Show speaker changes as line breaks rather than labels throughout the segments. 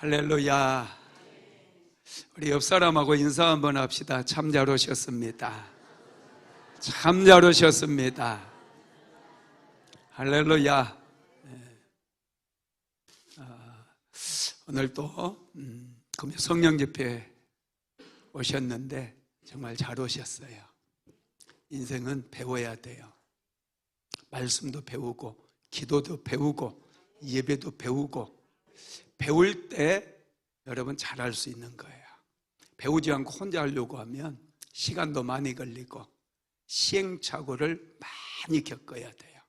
할렐루야. 우리 옆 사람하고 인사 한번 합시다. 참 잘 오셨습니다. 참 잘 오셨습니다. 할렐루야. 오늘 또 금요 성령 집회 오셨는데 정말 잘 오셨어요. 인생은 배워야 돼요. 말씀도 배우고 기도도 배우고 예배도 배우고, 배울 때 여러분 잘할 수 있는 거예요. 배우지 않고 혼자 하려고 하면 시간도 많이 걸리고 시행착오를 많이 겪어야 돼요.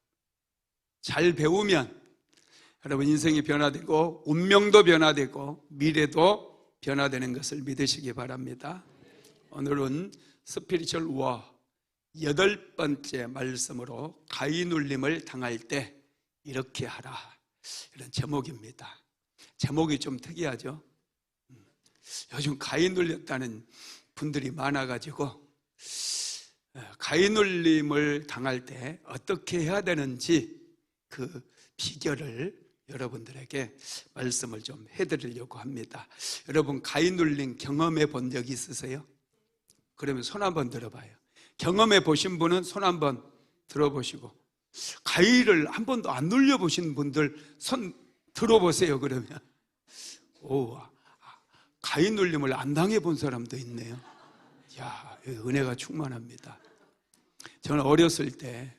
잘 배우면 여러분 인생이 변화되고 운명도 변화되고 미래도 변화되는 것을 믿으시기 바랍니다. 오늘은 스피리추얼 워 8번째 말씀으로 가인 울림을 당할 때 이렇게 하라, 이런 제목입니다. 제목이 좀 특이하죠? 요즘 가인 울렸다는 분들이 많아가지고 가인 울림을 당할 때 어떻게 해야 되는지 그 비결을 여러분들에게 말씀을 좀 해드리려고 합니다. 여러분 가인 울림 경험해 본 적 있으세요? 그러면 손 한번 들어봐요. 경험해 보신 분은 손 한번 들어보시고, 가인을 한 번도 안 눌려보신 분들 손 들어보세요. 그러면 가인 울림을 안 당해본 사람도 있네요. 이야, 은혜가 충만합니다. 저는 어렸을 때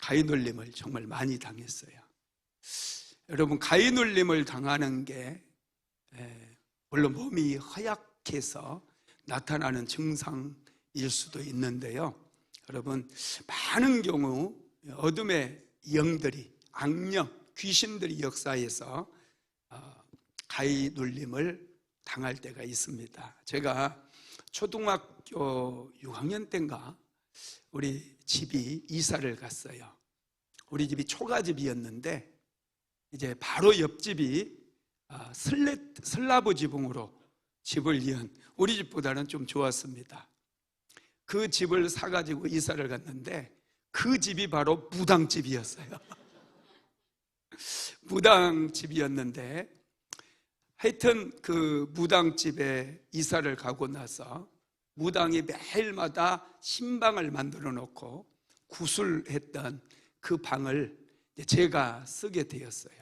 가인 울림을 정말 많이 당했어요. 여러분 가인 울림을 당하는 게 물론 몸이 허약해서 나타나는 증상일 수도 있는데요, 여러분 많은 경우 어둠의 영들이, 악령, 귀신들이 역사해서 가인 울림을 당할 때가 있습니다. 제가 초등학교 6학년 때인가 우리 집이 이사를 갔어요. 우리 집이 초가집이었는데 이제 바로 옆집이 슬라브 지붕으로 집을 이은, 우리 집보다는 좀 좋았습니다. 그 집을 사가지고 이사를 갔는데 그 집이 바로 무당집이었어요. 무당집이었는데 하여튼 그 무당집에 이사를 가고 나서 무당이 매일마다 신방을 만들어 놓고 구슬했던 그 방을 제가 쓰게 되었어요.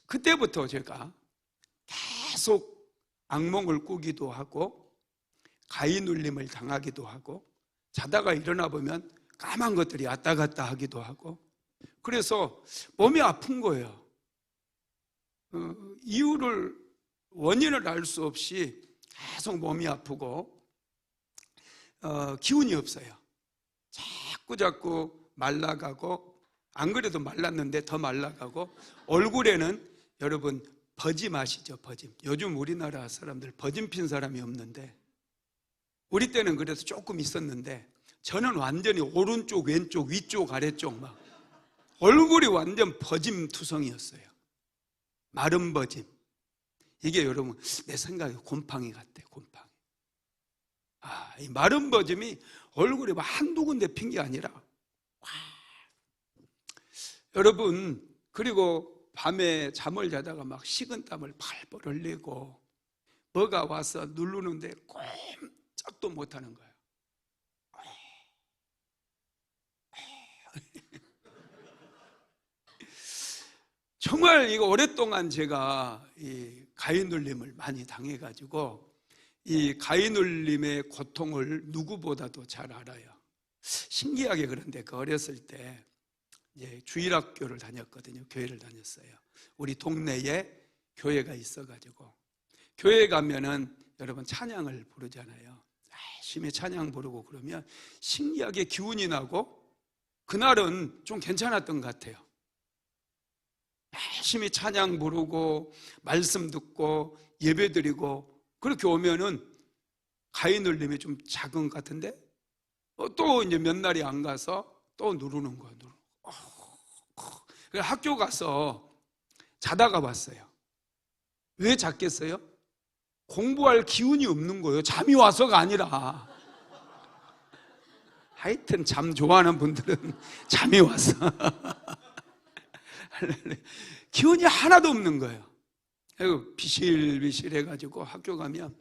그때부터 제가 계속 악몽을 꾸기도 하고 가인 울림을 당하기도 하고, 자다가 일어나 보면 까만 것들이 왔다 갔다 하기도 하고, 그래서 몸이 아픈 거예요. 이유를, 원인을 알 수 없이 계속 몸이 아프고 기운이 없어요. 자꾸 말라가고, 안 그래도 말랐는데 더 말라가고, 얼굴에는 여러분 버짐 아시죠? 버짐. 요즘 우리나라 사람들 버짐 핀 사람이 없는데, 우리 때는 그래서 조금 있었는데 저는 완전히 오른쪽, 왼쪽, 위쪽, 아래쪽 막 얼굴이 완전 버짐 투성이었어요. 마른 버짐. 이게 여러분 내 생각에 곰팡이 같아, 곰팡이. 이 마른 버짐이 얼굴에 막 한두 군데 핀 게 아니라 여러분, 그리고 밤에 잠을 자다가 막 식은땀을 팔팔 흘리고 뭐가 와서 누르는데 꼼짝도 못하는 거예요. 정말 이거 오랫동안 제가 이 가인 울림을 많이 당해가지고 이 가인 울림의 고통을 누구보다도 잘 알아요. 신기하게 그런데 그 어렸을 때 이제 주일학교를 다녔거든요. 교회를 다녔어요. 우리 동네에 교회가 있어가지고 교회에 가면은 여러분 찬양을 부르잖아요. 열심히 찬양 부르고 그러면 신기하게 기운이 나고, 그날은 좀 괜찮았던 것 같아요. 열심히 찬양 부르고 말씀 듣고 예배 드리고 그렇게 오면은 가인 울림이 좀 작은 것 같은데 또 이제 몇 날이 안 가서 또 누르는 거예요. 학교 가서 자다가 왔어요. 왜 잤겠어요? 공부할 기운이 없는 거예요. 잠이 와서가 아니라. 하여튼 잠 좋아하는 분들은 잠이 와서 기운이 하나도 없는 거예요. 아이고, 비실비실해가지고 학교 가면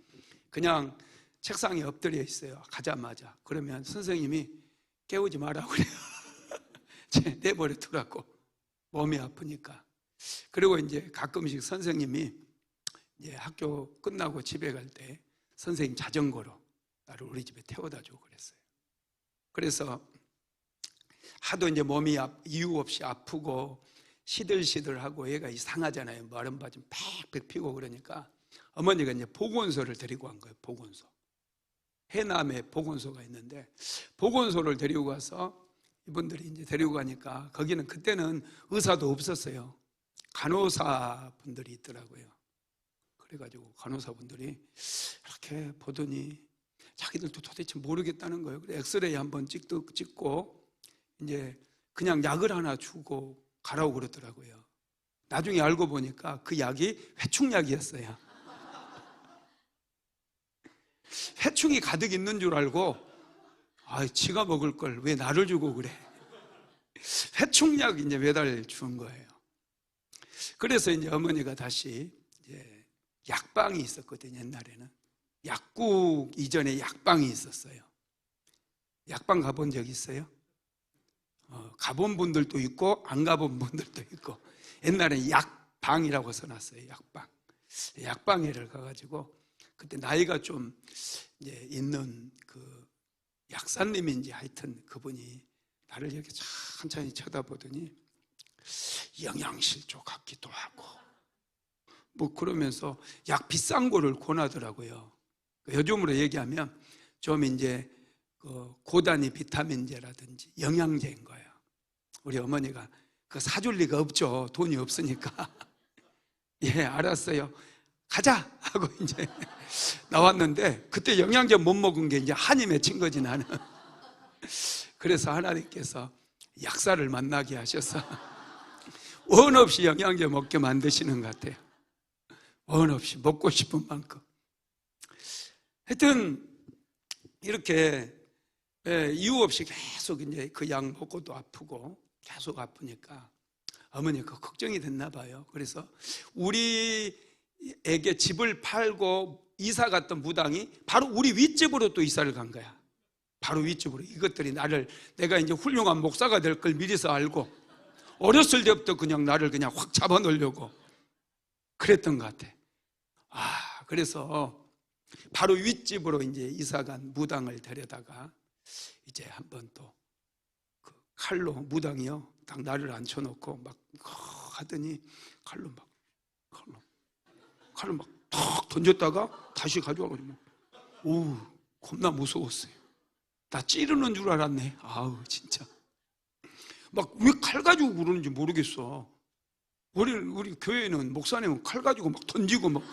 그냥 책상에 엎드려 있어요. 가자마자. 그러면 선생님이 깨우지 마라 그래요. 내버려 두라고. 몸이 아프니까. 그리고 이제 가끔씩 선생님이 이제 학교 끝나고 집에 갈 때 선생님 자전거로 나를 우리 집에 태워다 주고 그랬어요. 그래서 하도 이제 몸이 이유 없이 아프고 시들시들하고 얘가 이상하잖아요. 마른 바지 팩팩 피고 그러니까 어머니가 이제 보건소를 데리고 간 거예요. 보건소. 해남에 보건소가 있는데 보건소를 데리고 가서 이분들이 이제 데리고 가니까 거기는 그때는 의사도 없었어요. 간호사 분들이 있더라고요. 그래가지고 간호사 분들이 이렇게 보더니 자기들도 도대체 모르겠다는 거예요. 그래서 엑스레이 한번 찍고 이제 그냥 약을 하나 주고 가라고 그러더라고요. 나중에 알고 보니까 그 약이 회충약이었어요. 회충이 가득 있는 줄 알고 지가 먹을 걸 왜 나를 주고 그래. 회충약 이제 매달 준 거예요. 그래서 이제 어머니가 다시 이제 약방이 있었거든요. 옛날에는 약국 이전에 약방이 있었어요. 약방 가본 적 있어요? 가본 분들도 있고 안 가본 분들도 있고 옛날에 약방이라고 써놨어요. 약방에를 가가지고 그때 나이가 좀 이제 있는 그 약사님인지 하여튼 그분이 나를 이렇게 천천히 쳐다보더니 영양실조 같기도 하고 뭐 그러면서 약 비싼 거를 권하더라고요. 요즘으로 얘기하면 좀 이제 그 고단위 비타민제라든지 영양제인 거예요. 우리 어머니가 그 사줄 리가 없죠. 돈이 없으니까. 예, 알았어요. 가자! 하고 이제 나왔는데 그때 영양제 못 먹은 게 이제 한이 맺힌 거지 나는. 그래서 하나님께서 약사를 만나게 하셔서 원 없이 영양제 먹게 만드시는 것 같아요. 원 없이 먹고 싶은 만큼. 하여튼 이렇게 이유 없이 계속 이제 그 약 먹고도 아프고 계속 아프니까 어머니가 걱정이 됐나 봐요. 그래서 우리에게 집을 팔고 이사 갔던 무당이 바로 우리 윗집으로 또 이사를 간 거야. 바로 윗집으로. 이것들이 내가 이제 훌륭한 목사가 될 걸 미리서 알고 어렸을 때부터 그냥 나를 그냥 확 잡아놓으려고 그랬던 것 같아. 그래서 바로 윗집으로 이제 이사간 무당을 데려다가 이제 한번 또 그 칼로 무당이요 딱 나를 앉혀놓고 막 하더니 칼로 막 탁 던졌다가 다시 가져와가지고 오우 겁나 무서웠어요. 나 찌르는 줄 알았네. 진짜 막 왜 칼 가지고 그러는지 모르겠어. 우리 교회는 목사님은 칼 가지고 막 던지고 막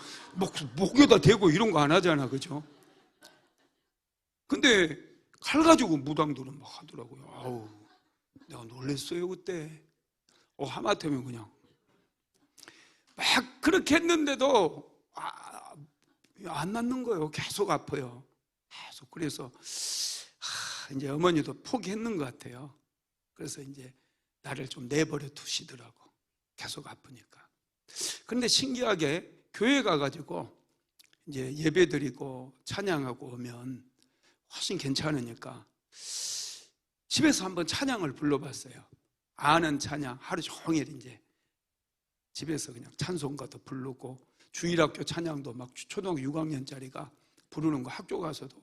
목에다 대고 이런 거 안 하잖아, 그죠? 근데 칼 가지고 무당들은 막 하더라고요. 내가 놀랬어요 그때. 하마터면 그냥 막 그렇게 했는데도 안 낫는 거예요. 계속 아파요. 계속. 그래서 이제 어머니도 포기했는 것 같아요. 그래서 이제 나를 좀 내버려 두시더라고. 계속 아프니까. 그런데 신기하게 교회 가가지고 이제 예배 드리고 찬양하고 오면 훨씬 괜찮으니까 집에서 한번 찬양을 불러봤어요. 아는 찬양 하루 종일 이제 집에서 그냥 찬송가도 부르고 주일학교 찬양도 막 초등학교 6학년짜리가 부르는 거 학교 가서도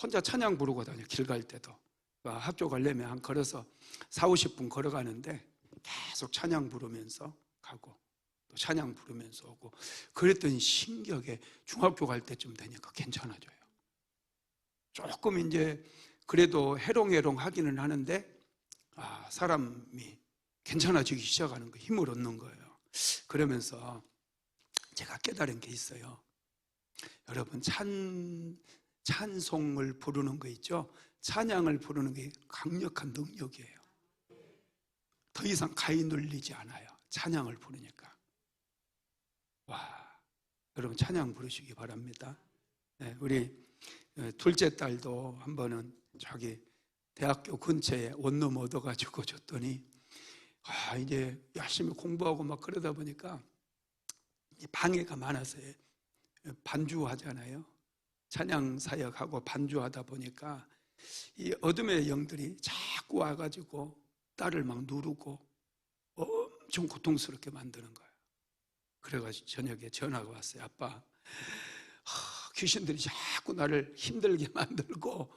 혼자 찬양 부르고 다녀. 길 갈 때도 학교 가려면 한 걸어서 40-50분 걸어가는데 계속 찬양 부르면서 가고 또 찬양 부르면서 오고 그랬더니 신기하게 중학교 갈 때쯤 되니까 괜찮아져요. 조금 이제 그래도 해롱해롱 하기는 하는데 사람이 괜찮아지기 시작하는 거 힘을 얻는 거예요. 그러면서 제가 깨달은 게 있어요. 여러분 찬송을 부르는 거 있죠? 찬양을 부르는 게 강력한 능력이에요. 더 이상 가위 눌리지 않아요. 찬양을 부르니까. 여러분 찬양 부르시기 바랍니다. 네, 우리 둘째 딸도 한 번은 자기 대학교 근처에 원룸 얻어가지고 줬더니 이제 열심히 공부하고 막 그러다 보니까 방해가 많아서요. 반주하잖아요. 찬양 사역하고 반주하다 보니까 이 어둠의 영들이 자꾸 와가지고 딸을 막 누르고 엄청 고통스럽게 만드는 거예요. 그래가지고 저녁에 전화가 왔어요. 아빠, 귀신들이 자꾸 나를 힘들게 만들고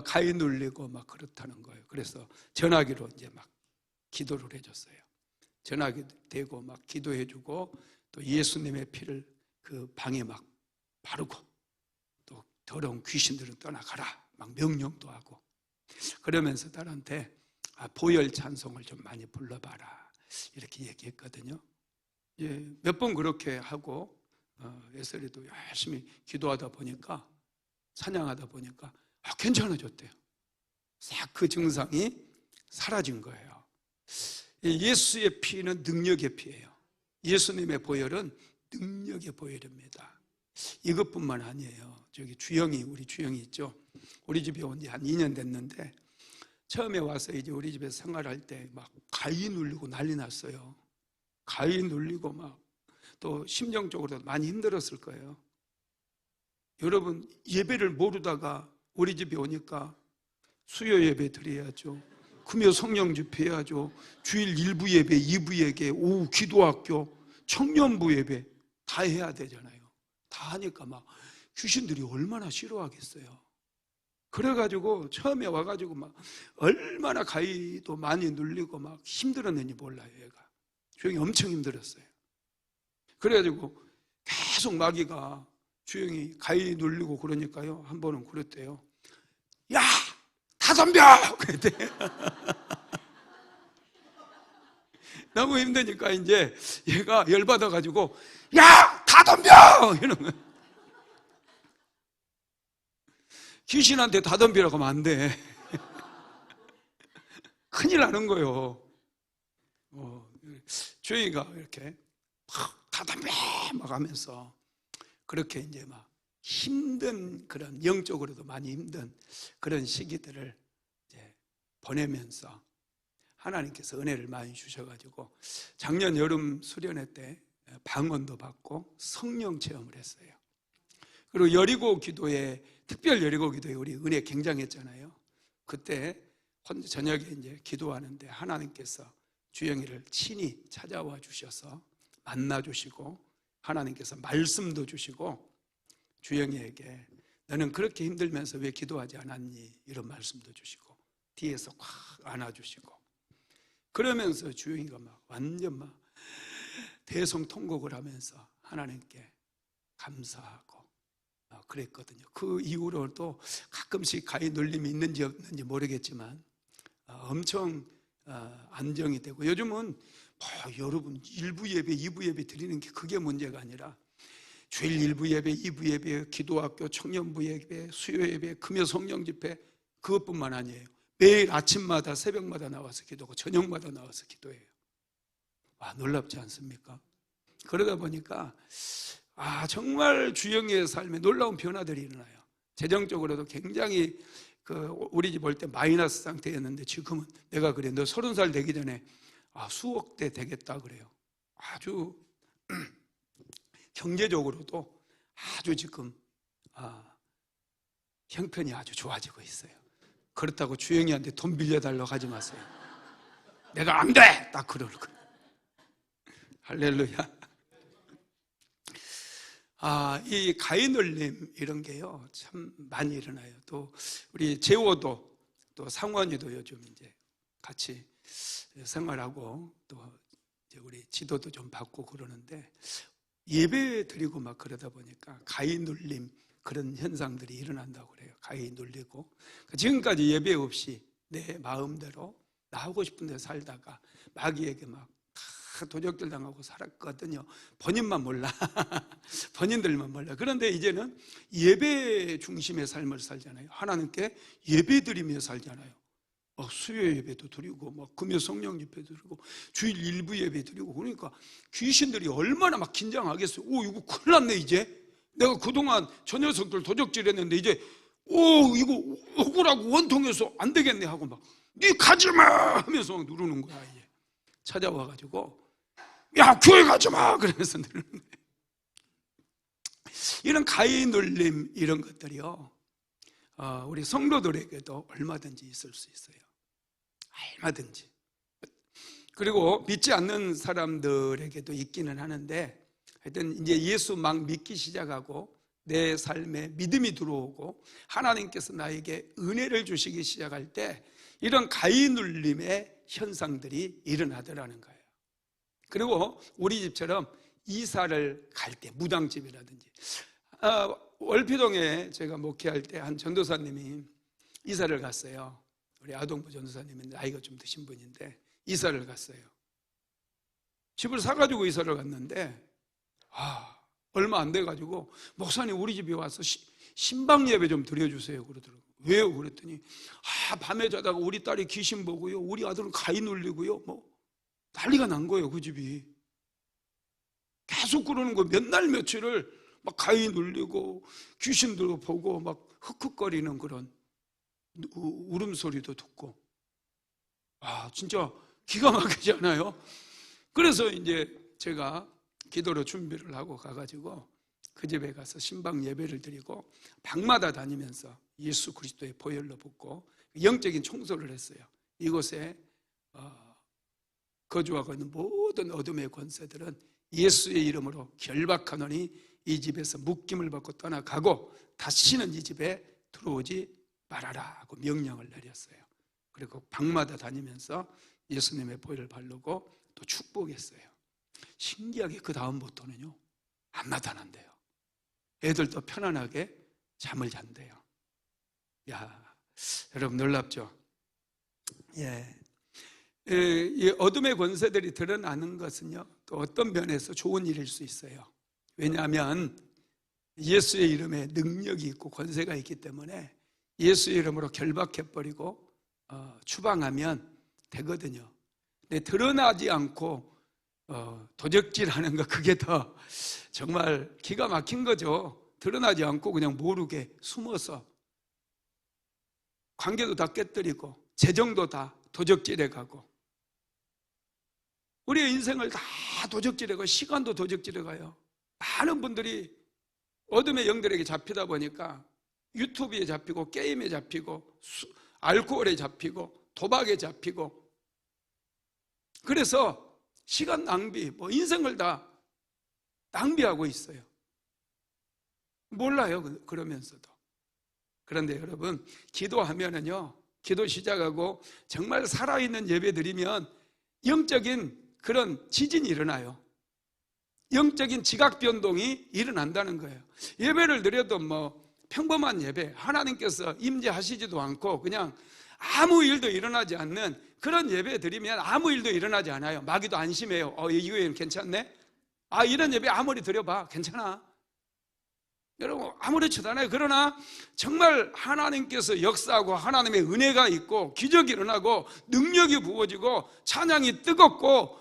가위 눌리고 막 그렇다는 거예요. 그래서 전화기로 이제 막 기도를 해줬어요. 전화기 대고 막 기도해주고 또 예수님의 피를 그 방에 막 바르고 또 더러운 귀신들은 떠나가라 막 명령도 하고 그러면서 딸한테 보혈 찬송을 좀 많이 불러봐라 이렇게 얘기했거든요. 몇 번 그렇게 하고 예설이도 열심히 기도하다 보니까 찬양하다 보니까 괜찮아졌대요. 싹 그 증상이 사라진 거예요. 예수의 피는 능력의 피예요. 예수님의 보혈은 능력의 보혈입니다. 이것뿐만 아니에요. 저기 우리 주영이 있죠. 우리 집에 온 지 한 2년 됐는데 처음에 와서 이제 우리 집에 생활할 때 막 가위 눌리고 난리 났어요. 가위 눌리고 막 또 심정적으로 많이 힘들었을 거예요. 여러분 예배를 모르다가 우리 집에 오니까 수요 예배 드려야죠. 금요 성령 집회 해야죠. 주일 1부 예배, 2부 예배, 오후 기도학교, 청년부 예배 다 해야 되잖아요. 다 하니까 막 귀신들이 얼마나 싫어하겠어요. 그래가지고 처음에 와가지고 막 얼마나 가위도 많이 눌리고 막 힘들었는지 몰라요. 얘가 주영이 엄청 힘들었어요. 그래가지고 계속 마귀가 주영이 가위 눌리고 그러니까요. 한 번은 그랬대요. 야! 다 덤벼! 그랬대. 너무 힘드니까 이제 얘가 열받아가지고 야! 다 덤벼! 이러는 거예요. 귀신한테 다 덤비라고 하면 안 돼. 큰일 나는 거예요. 주영이가 이렇게 다 덤벼! 막 하면서 그렇게 이제 막 힘든 그런 영적으로도 많이 힘든 그런 시기들을 이제 보내면서 하나님께서 은혜를 많이 주셔가지고 작년 여름 수련회 때 방언도 받고 성령 체험을 했어요. 그리고 여리고 기도회, 특별 여리고 기도회 우리 은혜 굉장했잖아요. 그때 저녁에 이제 기도하는데 하나님께서 주영이를 친히 찾아와 주셔서 만나 주시고 하나님께서 말씀도 주시고 주영이에게 너는 그렇게 힘들면서 왜 기도하지 않았니? 이런 말씀도 주시고 뒤에서 꽉 안아주시고 그러면서 주영이가 막 완전 막 대성통곡을 하면서 하나님께 감사하고 그랬거든요. 그 이후로 또 가끔씩 가위 눌림이 있는지 없는지 모르겠지만 엄청 안정이 되고 요즘은 여러분 1부 예배, 2부 예배 드리는 게 그게 문제가 아니라 주일 1부 예배, 2부 예배, 기도학교, 청년부 예배, 수요 예배, 금요 성령 집회 그것뿐만 아니에요. 매일 아침마다 새벽마다 나와서 기도하고 저녁마다 나와서 기도해요. 놀랍지 않습니까? 그러다 보니까 정말 주영이의 삶에 놀라운 변화들이 일어나요. 재정적으로도 굉장히 우리 집 올 때 마이너스 상태였는데 지금은 내가 그래 너 30살 되기 전에 수억 대 되겠다 그래요. 아주 경제적으로도 아주 지금 형편이 아주 좋아지고 있어요. 그렇다고 주영이한테 돈 빌려달라고 하지 마세요. 내가 안 돼! 딱 그러는 거예요. 할렐루야. 이 가위 눌림 이런 게요 참 많이 일어나요. 또 우리 재호도 또 상원이도 요즘 이제 같이 생활하고 또 이제 우리 지도도 좀 받고 그러는데 예배 드리고 막 그러다 보니까 가위 눌림 그런 현상들이 일어난다고 그래요. 가위 눌리고 지금까지 예배 없이 내 마음대로 나 하고 싶은 데 살다가 마귀에게 막 다 도적질 당하고 살았거든요. 본인만 몰라. 본인들만 몰라. 그런데 이제는 예배 중심의 삶을 살잖아요. 하나님께 예배 드리며 살잖아요. 수요 예배도 드리고 막 금요 성령 집회도 드리고 주일 1부 예배 드리고 그러니까 귀신들이 얼마나 막 긴장하겠어요. 이거 큰일 났네 이제. 내가 그동안 저 녀석들 도적질했는데 이제 이거 억울하고 원통해서 안 되겠네 하고 막 네 가지마 하면서 막 누르는 거야. 이제 찾아와가지고 야, 교회 가지 마! 그러면서 늘는데, 이런 가위 눌림, 이런 것들이요, 우리 성도들에게도 얼마든지 있을 수 있어요. 얼마든지. 그리고 믿지 않는 사람들에게도 있기는 하는데, 하여튼 이제 예수 막 믿기 시작하고 내 삶에 믿음이 들어오고 하나님께서 나에게 은혜를 주시기 시작할 때 이런 가위 눌림의 현상들이 일어나더라는 거예요. 그리고 우리 집처럼 이사를 갈 때, 무당집이라든지, 월피동에 제가 목회할 때 한 전도사님이 이사를 갔어요. 우리 아동부 전도사님은 나이가 좀 드신 분인데 이사를 갔어요. 집을 사가지고 이사를 갔는데 얼마 안 돼가지고, 목사님 우리 집에 와서 신방 예배 좀 드려주세요 그러더라고요. 왜요? 그랬더니 밤에 자다가 우리 딸이 귀신 보고요, 우리 아들은 가위 눌리고요, 뭐 난리가 난 거예요. 그 집이 계속 그러는 거예요. 몇 날 며칠을 막 가위 눌리고 귀신도 보고 막 흑흑거리는 그런 울음소리도 듣고, 진짜 기가 막히지 않아요? 그래서 이제 제가 기도로 준비를 하고 가가지고 그 집에 가서 신방 예배를 드리고 방마다 다니면서 예수 그리스도의 보혈로 붓고 영적인 청소를 했어요. 이곳에 거주하고 있는 모든 어둠의 권세들은 예수의 이름으로 결박하노니 이 집에서 묶임을 받고 떠나가고 다시는 이 집에 들어오지 말아라 하고 명령을 내렸어요. 그리고 방마다 다니면서 예수님의 보혈을 바르고 또 축복했어요. 신기하게 그 다음부터는요, 안 나타난대요. 애들도 편안하게 잠을 잔대요. 여러분 놀랍죠? 이 어둠의 권세들이 드러나는 것은요, 또 어떤 면에서 좋은 일일 수 있어요. 왜냐하면 예수의 이름에 능력이 있고 권세가 있기 때문에 예수의 이름으로 결박해버리고 추방하면 되거든요. 근데 드러나지 않고 도적질하는 거, 그게 더 정말 기가 막힌 거죠. 드러나지 않고 그냥 모르게 숨어서 관계도 다 깨뜨리고 재정도 다 도적질해 가고, 우리의 인생을 다 도적질해 가고 시간도 도적질해 가요. 많은 분들이 어둠의 영들에게 잡히다 보니까 유튜브에 잡히고 게임에 잡히고 알코올에 잡히고 도박에 잡히고, 그래서 시간 낭비, 인생을 다 낭비하고 있어요. 몰라요, 그러면서도. 그런데 여러분, 기도하면은요, 기도 시작하고 정말 살아있는 예배 드리면 영적인 그런 지진이 일어나요. 영적인 지각 변동이 일어난다는 거예요. 예배를 드려도 평범한 예배, 하나님께서 임재하시지도 않고 그냥 아무 일도 일어나지 않는 그런 예배 드리면 아무 일도 일어나지 않아요. 마귀도 안심해요. 이거는 괜찮네? 이런 예배 아무리 드려봐 괜찮아. 여러분 아무렇지도 않아요. 그러나 정말 하나님께서 역사하고 하나님의 은혜가 있고 기적이 일어나고 능력이 부어지고 찬양이 뜨겁고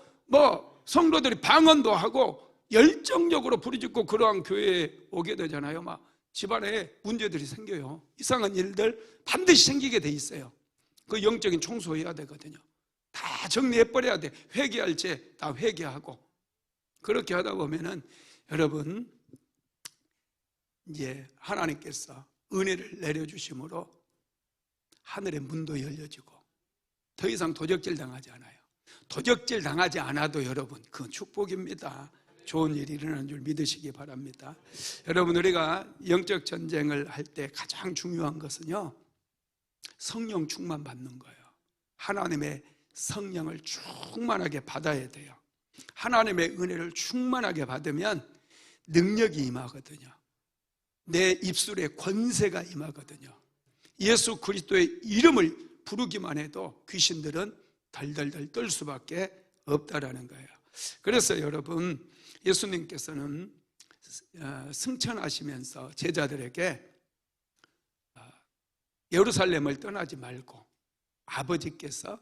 성도들이 방언도 하고 열정적으로 부르짖고 그러한 교회에 오게 되잖아요. 막 집안에 문제들이 생겨요. 이상한 일들 반드시 생기게 돼 있어요. 그 영적인 청소해야 되거든요. 다 정리해버려야 돼. 회개할 때 다 회개하고. 그렇게 하다 보면은 여러분 이제 하나님께서 은혜를 내려주심으로 하늘의 문도 열려지고 더 이상 도적질 당하지 않아요. 도적질 당하지 않아도 여러분 그건 축복입니다. 좋은 일이 일어나는 줄 믿으시기 바랍니다. 여러분 우리가 영적 전쟁을 할 때 가장 중요한 것은요, 성령 충만 받는 거예요. 하나님의 성령을 충만하게 받아야 돼요. 하나님의 은혜를 충만하게 받으면 능력이 임하거든요. 내 입술에 권세가 임하거든요. 예수 그리스도의 이름을 부르기만 해도 귀신들은 덜덜덜 떨 수밖에 없다라는 거예요. 그래서 여러분 예수님께서는 승천하시면서 제자들에게 예루살렘을 떠나지 말고 아버지께서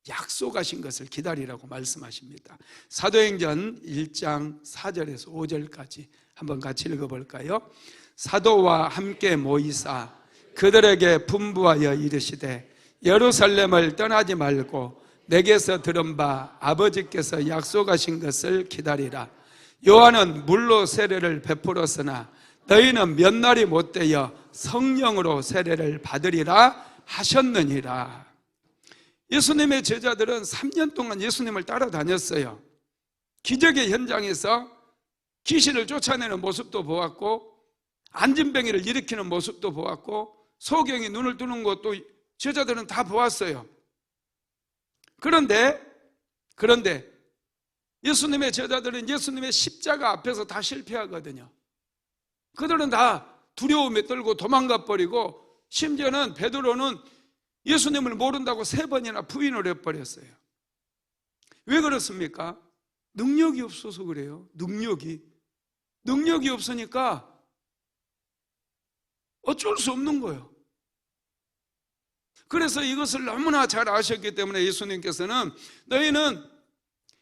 약속하신 것을 기다리라고 말씀하십니다. 사도행전 1장 4절에서 5절까지 한번 같이 읽어볼까요? 사도와 함께 모이사 그들에게 분부하여 이르시되 예루살렘을 떠나지 말고 내게서 들은 바 아버지께서 약속하신 것을 기다리라. 요한은 물로 세례를 베풀었으나 너희는 몇 날이 못되어 성령으로 세례를 받으리라 하셨느니라. 예수님의 제자들은 3년 동안 예수님을 따라다녔어요. 기적의 현장에서 귀신을 쫓아내는 모습도 보았고, 안진뱅이를 일으키는 모습도 보았고, 소경이 눈을 뜨는 것도 제자들은 다 보았어요. 그런데 예수님의 제자들은 예수님의 십자가 앞에서 다 실패하거든요. 그들은 다 두려움에 떨고 도망가 버리고, 심지어는 베드로는 예수님을 모른다고 3번이나 부인을 해버렸어요. 왜 그렇습니까? 능력이 없어서 그래요. 능력이 없으니까 어쩔 수 없는 거예요. 그래서 이것을 너무나 잘 아셨기 때문에 예수님께서는 너희는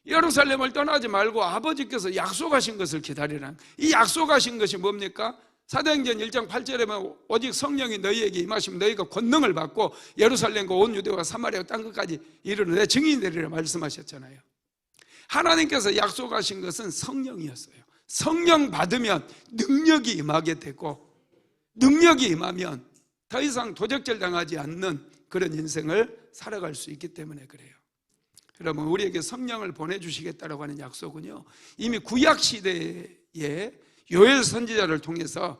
예루살렘을 떠나지 말고 아버지께서 약속하신 것을 기다리라. 이 약속하신 것이 뭡니까? 사도행전 1장 8절에 보면 오직 성령이 너희에게 임하시면 너희가 권능을 받고 예루살렘과 온 유대와 사마리아 땅 끝까지 이르러 내 증인이 되리라 말씀하셨잖아요. 하나님께서 약속하신 것은 성령이었어요. 성령 받으면 능력이 임하게 되고, 능력이 임하면 더 이상 도적질 당하지 않는 그런 인생을 살아갈 수 있기 때문에 그래요. 여러분, 우리에게 성령을 보내주시겠다라고 하는 약속은요, 이미 구약시대에 요엘 선지자를 통해서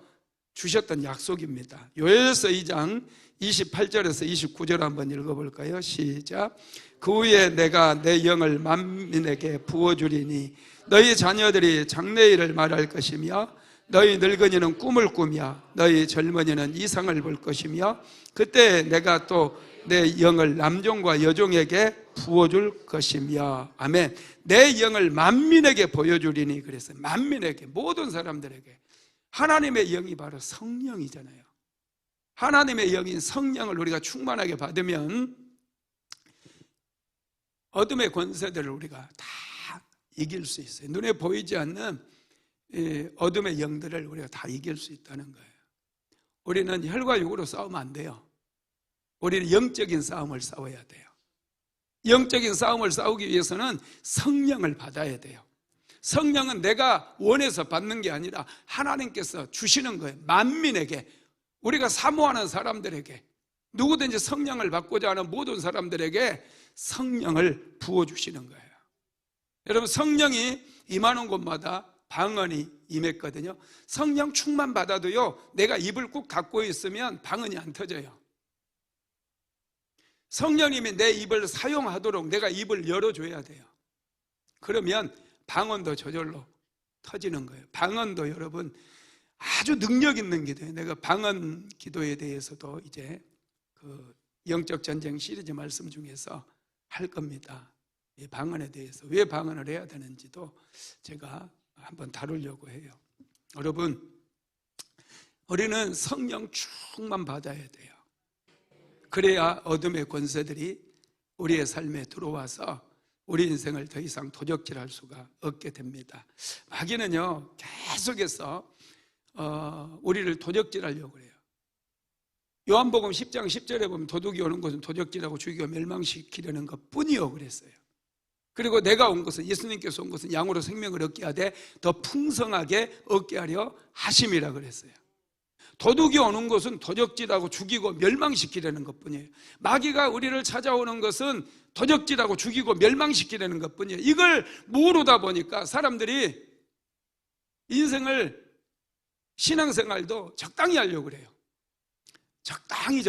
주셨던 약속입니다. 요엘서 2장 28절에서 29절 한번 읽어볼까요? 시작. 그 후에 내가 내 영을 만민에게 부어주리니 너희 자녀들이 장래일을 말할 것이며 너희 늙은이는 꿈을 꾸며 너희 젊은이는 이상을 볼 것이며 그때 내가 또 내 영을 남종과 여종에게 부어줄 것이며. 아멘. 내 영을 만민에게 보여주리니 그랬어요. 만민에게, 모든 사람들에게. 하나님의 영이 바로 성령이잖아요. 하나님의 영인 성령을 우리가 충만하게 받으면 어둠의 권세들을 우리가 다 이길 수 있어요. 눈에 보이지 않는 어둠의 영들을 우리가 다 이길 수 있다는 거예요. 우리는 혈과 육으로 싸우면 안 돼요. 우리는 영적인 싸움을 싸워야 돼요. 영적인 싸움을 싸우기 위해서는 성령을 받아야 돼요. 성령은 내가 원해서 받는 게 아니라 하나님께서 주시는 거예요. 만민에게, 우리가 사모하는 사람들에게, 누구든지 성령을 받고자 하는 모든 사람들에게 성령을 부어주시는 거예요. 여러분, 성령이 임하는 곳마다 방언이 임했거든요. 성령 충만 받아도요, 내가 입을 꾹 닫고 있으면 방언이 안 터져요. 성령님이 내 입을 사용하도록 내가 입을 열어줘야 돼요. 그러면 방언도 저절로 터지는 거예요. 방언도 여러분 아주 능력 있는 기도예요. 내가 방언 기도에 대해서도 이제 그 영적 전쟁 시리즈 말씀 중에서 할 겁니다. 이 방언에 대해서 왜 방언을 해야 되는지도 제가 한번 다루려고 해요. 여러분, 우리는 성령 충만 받아야 돼요. 그래야 어둠의 권세들이 우리의 삶에 들어와서 우리 인생을 더 이상 도적질할 수가 없게 됩니다. 마귀는요, 계속해서 우리를 도적질하려고 해요. 요한복음 10장 10절에 보면 도둑이 오는 것은 도적질하고 죽이고 멸망시키려는 것뿐이요 그랬어요. 그리고 내가 온 것은, 예수님께서 온 것은 양으로 생명을 얻게 하되 더 풍성하게 얻게 하려 하심이라 그랬어요. 도둑이 오는 것은 도적질하고 죽이고 멸망시키려는 것뿐이에요. 마귀가 우리를 찾아오는 것은 도적질하고 죽이고 멸망시키려는 것뿐이에요. 이걸 모르다 보니까 사람들이 인생을, 신앙생활도 적당히 하려고 그래요. 적당히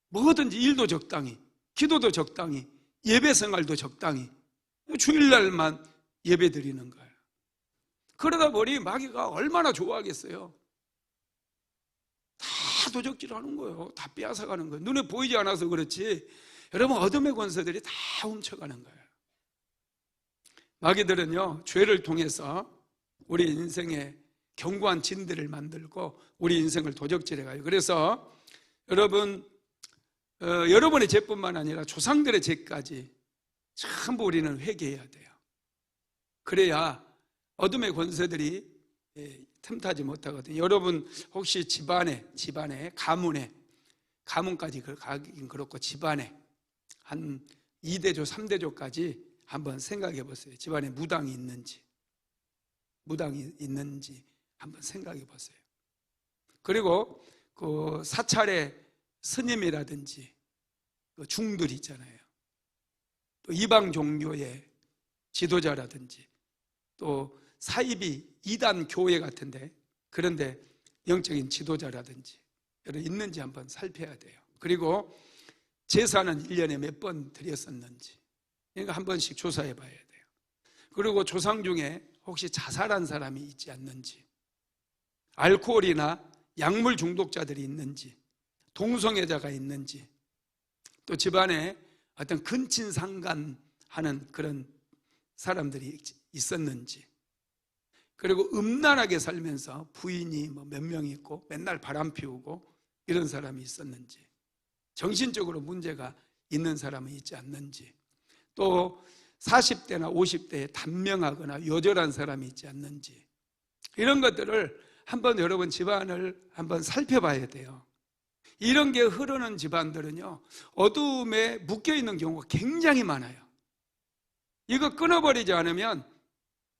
뭐든지 일도 적당히, 기도도 적당히, 예배생활도 적당히, 주일날만 예배 드리는 거예요. 그러다 보니 마귀가 얼마나 좋아하겠어요. 다 도적질하는 거예요. 다 빼앗아가는 거예요. 눈에 보이지 않아서 그렇지 여러분, 어둠의 권세들이 다 훔쳐가는 거예요. 마귀들은요, 죄를 통해서 우리 인생에 견고한 진들을 만들고 우리 인생을 도적질해가요. 그래서 여러분, 여러분의 죄뿐만 아니라 조상들의 죄까지 전부 우리는 회개해야 돼요. 그래야 어둠의 권세들이 틈타지 못하거든요. 여러분 혹시 집안에 가문까지 가긴 그렇고 집안에 한 2대조, 3대조까지 한번 생각해 보세요. 집안에 무당이 있는지 한번 생각해 보세요. 그리고 그 사찰의 스님이라든지 그 중들 있잖아요. 또 이방 종교의 지도자라든지 또 사이비 이단 교회 같은데 그런데 영적인 지도자라든지 있는지 한번 살펴야 돼요. 그리고 제사는 1년에 몇 번 드렸었는지 그러니까 한 번씩 조사해 봐야 돼요. 그리고 조상 중에 혹시 자살한 사람이 있지 않는지, 알코올이나 약물 중독자들이 있는지, 동성애자가 있는지, 또 집안에 어떤 근친상간하는 그런 사람들이 있었는지, 그리고 음란하게 살면서 부인이 몇 명 있고 맨날 바람 피우고 이런 사람이 있었는지, 정신적으로 문제가 있는 사람은 있지 않는지, 또 40대나 50대에 단명하거나 요절한 사람이 있지 않는지, 이런 것들을 한번 여러분 집안을 한번 살펴봐야 돼요. 이런 게 흐르는 집안들은요, 어둠에 묶여있는 경우가 굉장히 많아요. 이거 끊어버리지 않으면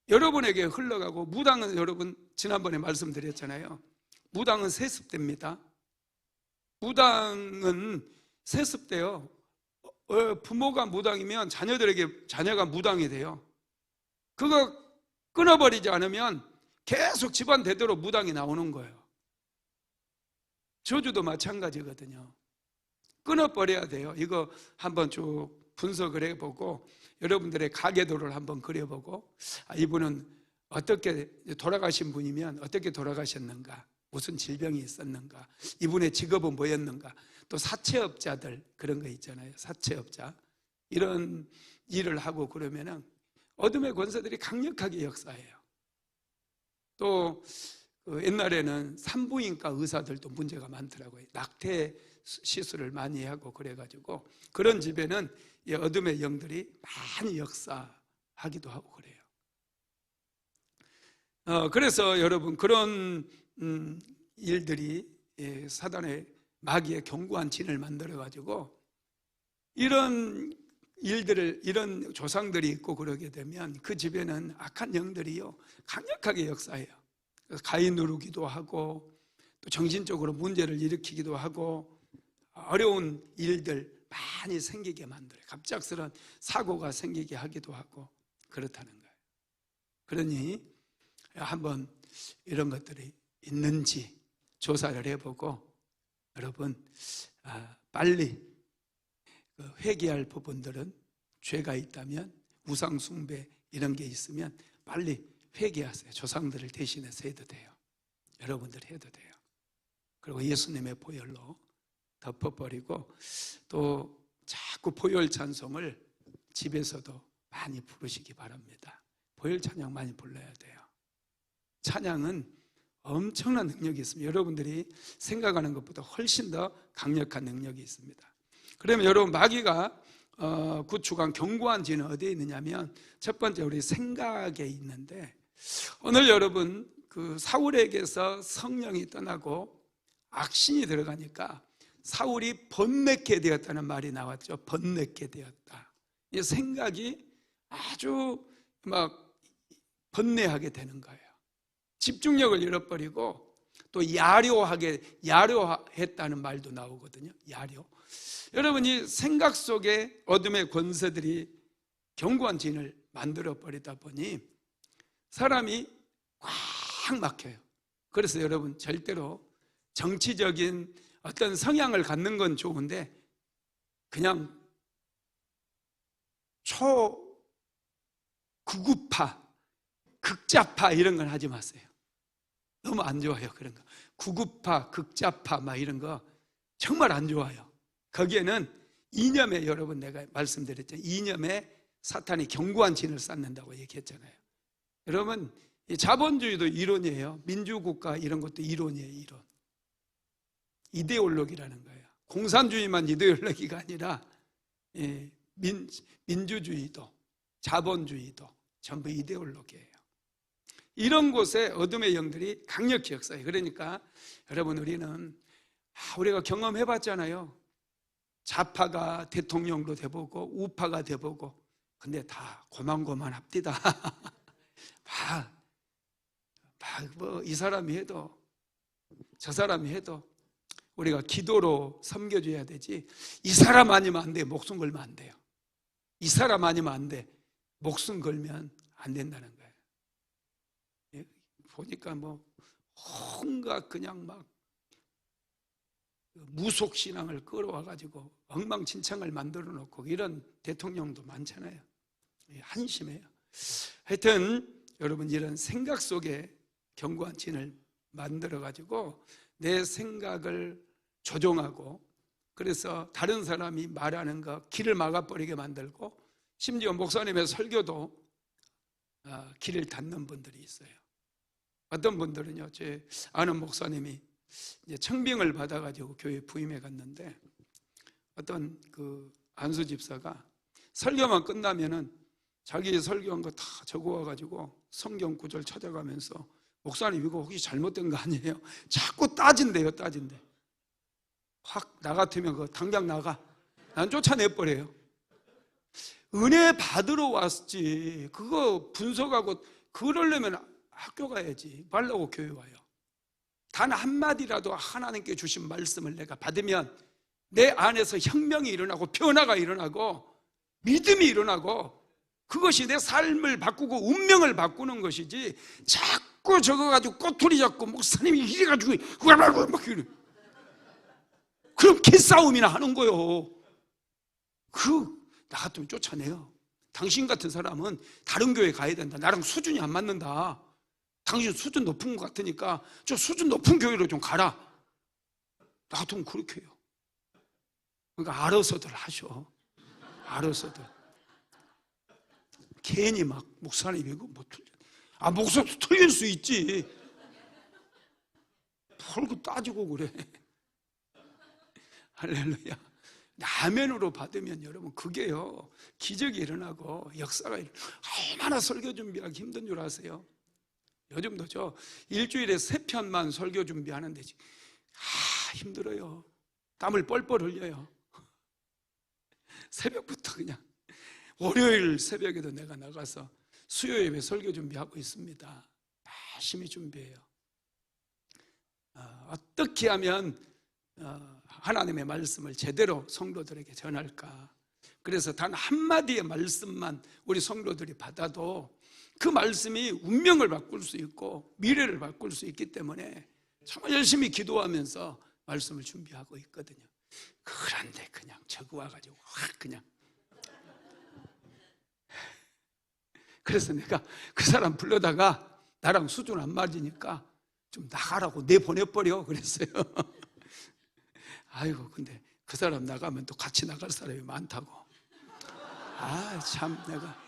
여러분에게 흘러가고, 무당은 여러분 지난번에 말씀드렸잖아요. 무당은 세습됩니다. 무당은 세습돼요. 부모가 무당이면 자녀가 무당이 돼요. 그거 끊어버리지 않으면 계속 집안 대대로 무당이 나오는 거예요. 저주도 마찬가지거든요. 끊어버려야 돼요. 이거 한번 쭉 분석을 해보고 여러분들의 가계도를 한번 그려보고, 이분은 어떻게 돌아가신 분이면 어떻게 돌아가셨는가, 무슨 질병이 있었는가, 이분의 직업은 뭐였는가, 또 사채업자들 그런 거 있잖아요. 사채업자 이런 일을 하고 그러면은 어둠의 권세들이 강력하게 역사해요. 또 옛날에는 산부인과 의사들도 문제가 많더라고요. 낙태 시술을 많이 하고 그래가지고 그런 집에는 어둠의 영들이 많이 역사하기도 하고 그래요. 그래서 여러분 그런 일들이 사단의 마귀의 견고한 진을 만들어가지고 이런 일들을, 이런 조상들이 있고 그러게 되면 그 집에는 악한 영들이요 강력하게 역사해요. 가인 누르기도 하고 또 정신적으로 문제를 일으키기도 하고 어려운 일들 많이 생기게 만들어요. 갑작스런 사고가 생기게 하기도 하고 그렇다는 거예요. 그러니 한번 이런 것들이 있는지 조사를 해보고 여러분 빨리 회개할 부분들은, 죄가 있다면 우상 숭배 이런 게 있으면 빨리 회개하세요. 조상들을 대신해서 해도 돼요. 여러분들 해도 돼요. 그리고 예수님의 보혈로 덮어버리고 또 자꾸 보혈 찬송을 집에서도 많이 부르시기 바랍니다. 보혈 찬양 많이 불러야 돼요. 찬양은 엄청난 능력이 있습니다. 여러분들이 생각하는 것보다 훨씬 더 강력한 능력이 있습니다. 그러면 여러분 마귀가 구축한 견고한 진은 어디에 있느냐면 첫 번째 우리 생각에 있는데, 오늘 여러분 그 사울에게서 성령이 떠나고 악신이 들어가니까 사울이 번뇌케 되었다는 말이 나왔죠. 번뇌케 되었다. 이 생각이 아주 막 번뇌하게 되는 거예요. 집중력을 잃어버리고 또 야료했다는 말도 나오거든요. 야료. 여러분이 생각 속에 어둠의 권세들이 견고한 진을 만들어 버리다 보니 사람이 꽉 막혀요. 그래서 여러분 절대로 정치적인 어떤 성향을 갖는 건 좋은데 그냥 초구구파, 극좌파 이런 건 하지 마세요. 너무 안 좋아요. 그런 거 구구파, 극좌파 막 이런 거 정말 안 좋아요. 거기에는 이념에, 여러분 내가 말씀드렸죠. 이념에 사탄이 견고한 진을 쌓는다고 얘기했잖아요. 여러분 이 자본주의도 이론이에요. 민주국가 이런 것도 이론이에요. 이론. 이데올로기라는 거예요. 공산주의만 이데올로기가 아니라 민주주의도 자본주의도 전부 이데올로기예요. 이런 곳에 어둠의 영들이 강력히 역사해요. 그러니까 여러분 우리는 우리가 경험해봤잖아요. 좌파가 대통령도 돼보고 우파가 돼보고, 근데 다 고만고만합디다. 뭐 이 사람이 해도 저 사람이 해도 우리가 기도로 섬겨줘야 되지, 이 사람 아니면 안 돼, 목숨 걸면 안 돼요. 이 사람 아니면 안 돼, 목숨 걸면 안 된다는 거예요. 예, 보니까 뭐 온갖 그냥 막 무속신앙을 끌어와가지고 엉망진창을 만들어 놓고 이런 대통령도 많잖아요. 한심해요. 하여튼 여러분, 이런 생각 속에 견고한 진을 만들어가지고 내 생각을 조종하고, 그래서 다른 사람이 말하는 거 길을 막아버리게 만들고, 심지어 목사님의 설교도 길을 닫는 분들이 있어요. 어떤 분들은요, 제 아는 목사님이 이제 청빙을 받아가지고 교회 부임해 갔는데, 어떤 그 안수 집사가 설교만 끝나면은 자기 설교한 거 다 적어와가지고 성경 구절 찾아가면서, 목사님 이거 혹시 잘못된 거 아니에요? 자꾸 따진대요. 확 나 같으면 그거 당장 나가, 난 쫓아내버려요. 은혜 받으러 왔지, 그거 분석하고 그러려면 학교 가야지, 말라고 교회 와요. 단 한마디라도 하나님께 주신 말씀을 내가 받으면 내 안에서 혁명이 일어나고 변화가 일어나고 믿음이 일어나고, 그것이 내 삶을 바꾸고 운명을 바꾸는 것이지, 자꾸 저거 가지고 꼬투리 잡고 목사님이 이래가지고 막 이래. 그럼 개싸움이나 하는 거요. 나 같으면 쫓아내요. 당신 같은 사람은 다른 교회 가야 된다, 나랑 수준이 안 맞는다, 당신 수준 높은 것 같으니까 저 수준 높은 교회로 좀 가라, 나 같으면 그렇게 해요. 그러니까 알아서들 하셔. 알아서들. 괜히 막 목사님 이거 뭐 틀려, 목사도 틀릴 수 있지, 뭘 따지고 그래. 할렐루야. 라면으로 받으면 여러분, 그게요 기적이 일어나고 역사가 얼마나 설교 준비하기 힘든 줄 아세요? 요즘도 저 일주일에 3편만 설교 준비하는데 힘들어요. 땀을 뻘뻘 흘려요. 새벽부터 그냥, 월요일 새벽에도 내가 나가서 수요 예배 설교 준비하고 있습니다. 열심히 준비해요. 어떻게 하면 하나님의 말씀을 제대로 성도들에게 전할까? 그래서 단 한마디의 말씀만 우리 성도들이 받아도 그 말씀이 운명을 바꿀 수 있고 미래를 바꿀 수 있기 때문에 정말 열심히 기도하면서 말씀을 준비하고 있거든요. 그런데 그냥 적어와가지고 확 그냥, 그래서 내가 그 사람 불러다가 나랑 수준 안 맞으니까 좀 나가라고 내보내버려 그랬어요. 아이고, 근데 그 사람 나가면 또 같이 나갈 사람이 많다고. 참 내가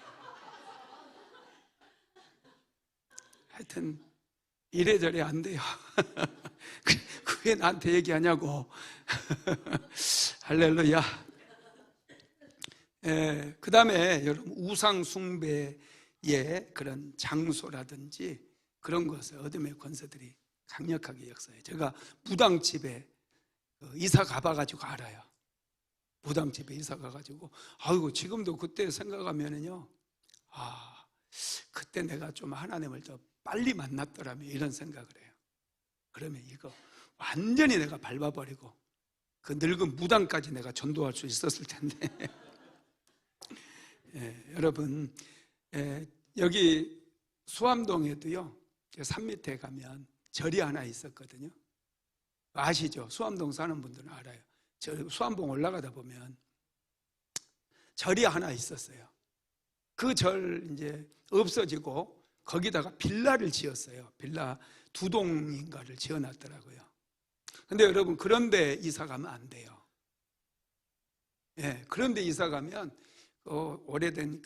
하여튼 이래저래 안 돼요. 그게 나한테 얘기하냐고. 할렐루야. 그 다음에 여러분, 우상 숭배의 그런 장소라든지 그런 것을 어둠의 권세들이 강력하게 역사해요. 제가 무당집에 이사 가봐가지고 알아요. 무당집에 이사 가가지고, 아이고, 지금도 그때 생각하면은요, 그때 내가 좀 하나님을 더 빨리 만났더라면 이런 생각을 해요. 그러면 이거 완전히 내가 밟아버리고 그 늙은 무당까지 내가 전도할 수 있었을 텐데. 여러분, 여기 수암동에도요, 산 밑에 가면 절이 하나 있었거든요. 아시죠? 수암동 사는 분들은 알아요. 저 수암동 올라가다 보면 절이 하나 있었어요. 그 절 이제 없어지고 거기다가 빌라를 지었어요. 빌라 2동인가를 지어놨더라고요. 근데 여러분, 그런데 이사 가면 안 돼요. 그런데 이사 가면 오래된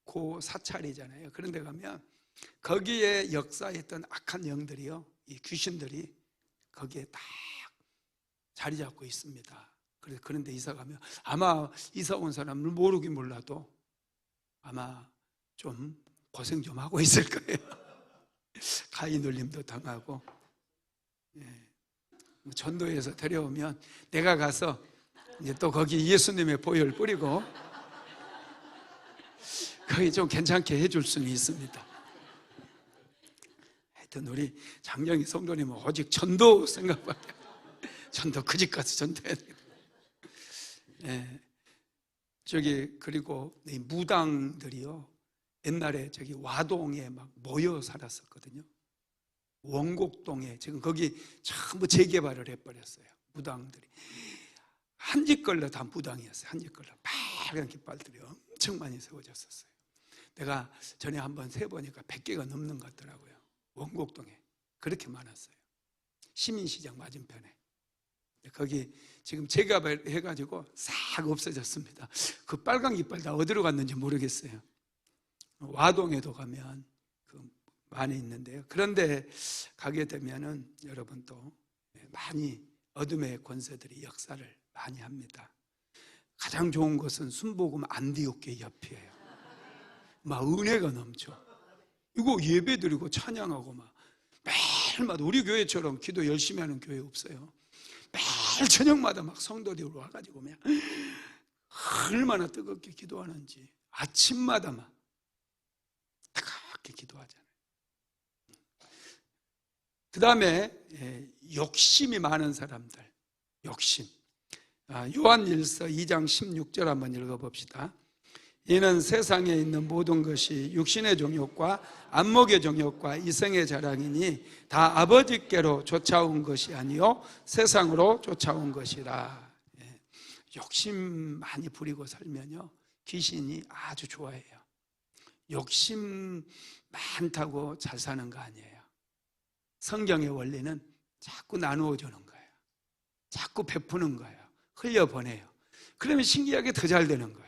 고 사찰이잖아요. 그런데 가면 거기에 역사했던 악한 영들이요, 이 귀신들이 거기에 딱 자리 잡고 있습니다. 그런데 이사 가면 아마 이사 온 사람을 모르긴 몰라도 아마 좀 고생 좀 하고 있을 거예요. 가위 눌림도 당하고. 전도에서 데려오면 내가 가서 이제 또 거기 예수님의 보혈 뿌리고 거기 좀 괜찮게 해줄 수는 있습니다. 하여튼 우리 장영희 성도님은 오직 전도 생각밖에 전도 그 집 가서 전도해야 돼요. 예. 그리고 이 무당들이요, 옛날에 저기 와동에 막 모여 살았었거든요. 원곡동에 지금 거기 전부 재개발을 해버렸어요. 무당들이 한 집 걸로 다 무당이었어요. 한 집 걸로 빨간 깃발들이 엄청 많이 세워졌었어요. 내가 전에 한번 세보니까 100개가 넘는 것 같더라고요. 원곡동에 그렇게 많았어요. 시민시장 맞은편에. 거기 지금 재개발 해가지고 싹 없어졌습니다. 그 빨간 깃발 다 어디로 갔는지 모르겠어요. 와동에도 가면 많이 있는데요. 그런데 가게 되면은 여러분 또 많이 어둠의 권세들이 역사를 많이 합니다. 가장 좋은 것은 순복음 안디옥교회 옆이에요. 막 은혜가 넘쳐. 이거 예배드리고 찬양하고 막 매일마다 우리 교회처럼 기도 열심히 하는 교회 없어요. 매일 저녁마다 막 성도들이 와가지고 그냥 얼마나 뜨겁게 기도하는지 아침마다 막 뜨겁게 기도하잖아요. 그 다음에 욕심이 많은 사람들, 욕심. 요한일서 2장 16절 한번 읽어봅시다. 이는 세상에 있는 모든 것이 육신의 정욕과 안목의 정욕과 이성의 자랑이니 다 아버지께로 쫓아온 것이 아니요 세상으로 쫓아온 것이라. 욕심 많이 부리고 살면요 귀신이 아주 좋아해요. 욕심 많다고 잘 사는 거 아니에요. 성경의 원리는 자꾸 나누어 주는 거예요. 자꾸 베푸는 거예요. 흘려보내요. 그러면 신기하게 더 잘 되는 거예요.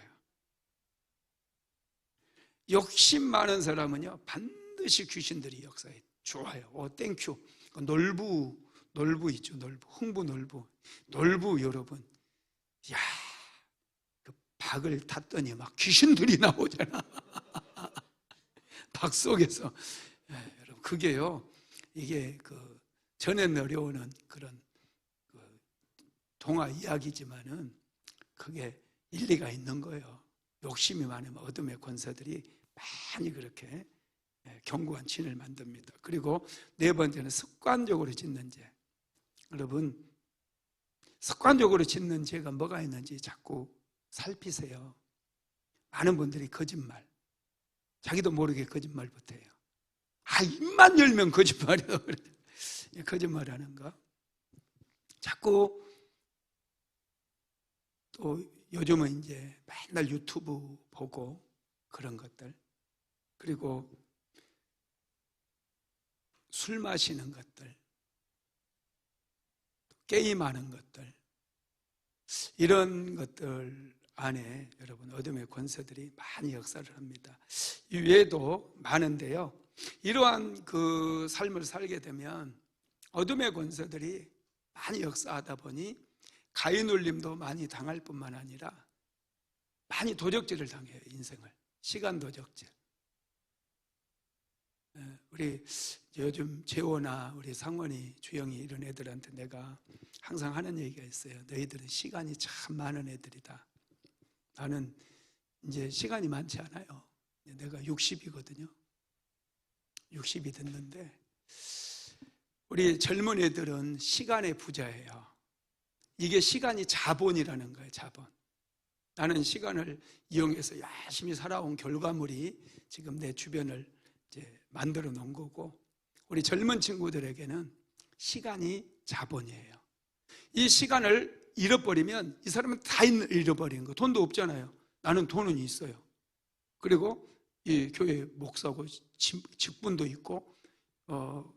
욕심 많은 사람은요 반드시 귀신들이 역사에 좋아요. 땡큐. 놀부 있죠. 흥부 놀부 여러분. 야, 그 박을 탔더니 막 귀신들이 나오잖아. 박 속에서. 여러분 그게요, 이게 전에 어려우는 그런 동화 이야기지만은 그게 일리가 있는 거예요. 욕심이 많으면 어둠의 권세들이 많이 그렇게 견고한 진을 만듭니다. 그리고 네 번째는 습관적으로 짓는 죄. 여러분 습관적으로 짓는 죄가 뭐가 있는지 자꾸 살피세요. 많은 분들이 거짓말, 자기도 모르게 거짓말부터 해요. 입만 열면 거짓말이라고 그래요. 거짓말하는 거. 자꾸 또 요즘은 이제 맨날 유튜브 보고 그런 것들, 그리고 술 마시는 것들, 게임하는 것들, 이런 것들 안에 여러분 어둠의 권세들이 많이 역사를 합니다. 이 외에도 많은데요, 이러한 그 삶을 살게 되면 어둠의 권세들이 많이 역사하다 보니 가인 울림도 많이 당할 뿐만 아니라 많이 도적질을 당해요. 인생을. 시간 도적질. 우리 요즘 재호나 우리 상원이, 주영이 이런 애들한테 내가 항상 하는 얘기가 있어요. 너희들은 시간이 참 많은 애들이다. 나는 이제 시간이 많지 않아요. 내가 60이거든요. 60이 됐는데 우리 젊은 애들은 시간의 부자예요. 이게 시간이 자본이라는 거예요. 자본. 나는 시간을 이용해서 열심히 살아온 결과물이 지금 내 주변을 이제 만들어 놓은 거고, 우리 젊은 친구들에게는 시간이 자본이에요. 이 시간을 잃어버리면 이 사람은 다 잃어버리는 거. 돈도 없잖아요. 나는 돈은 있어요. 그리고 이 교회 목사고 직분도 있고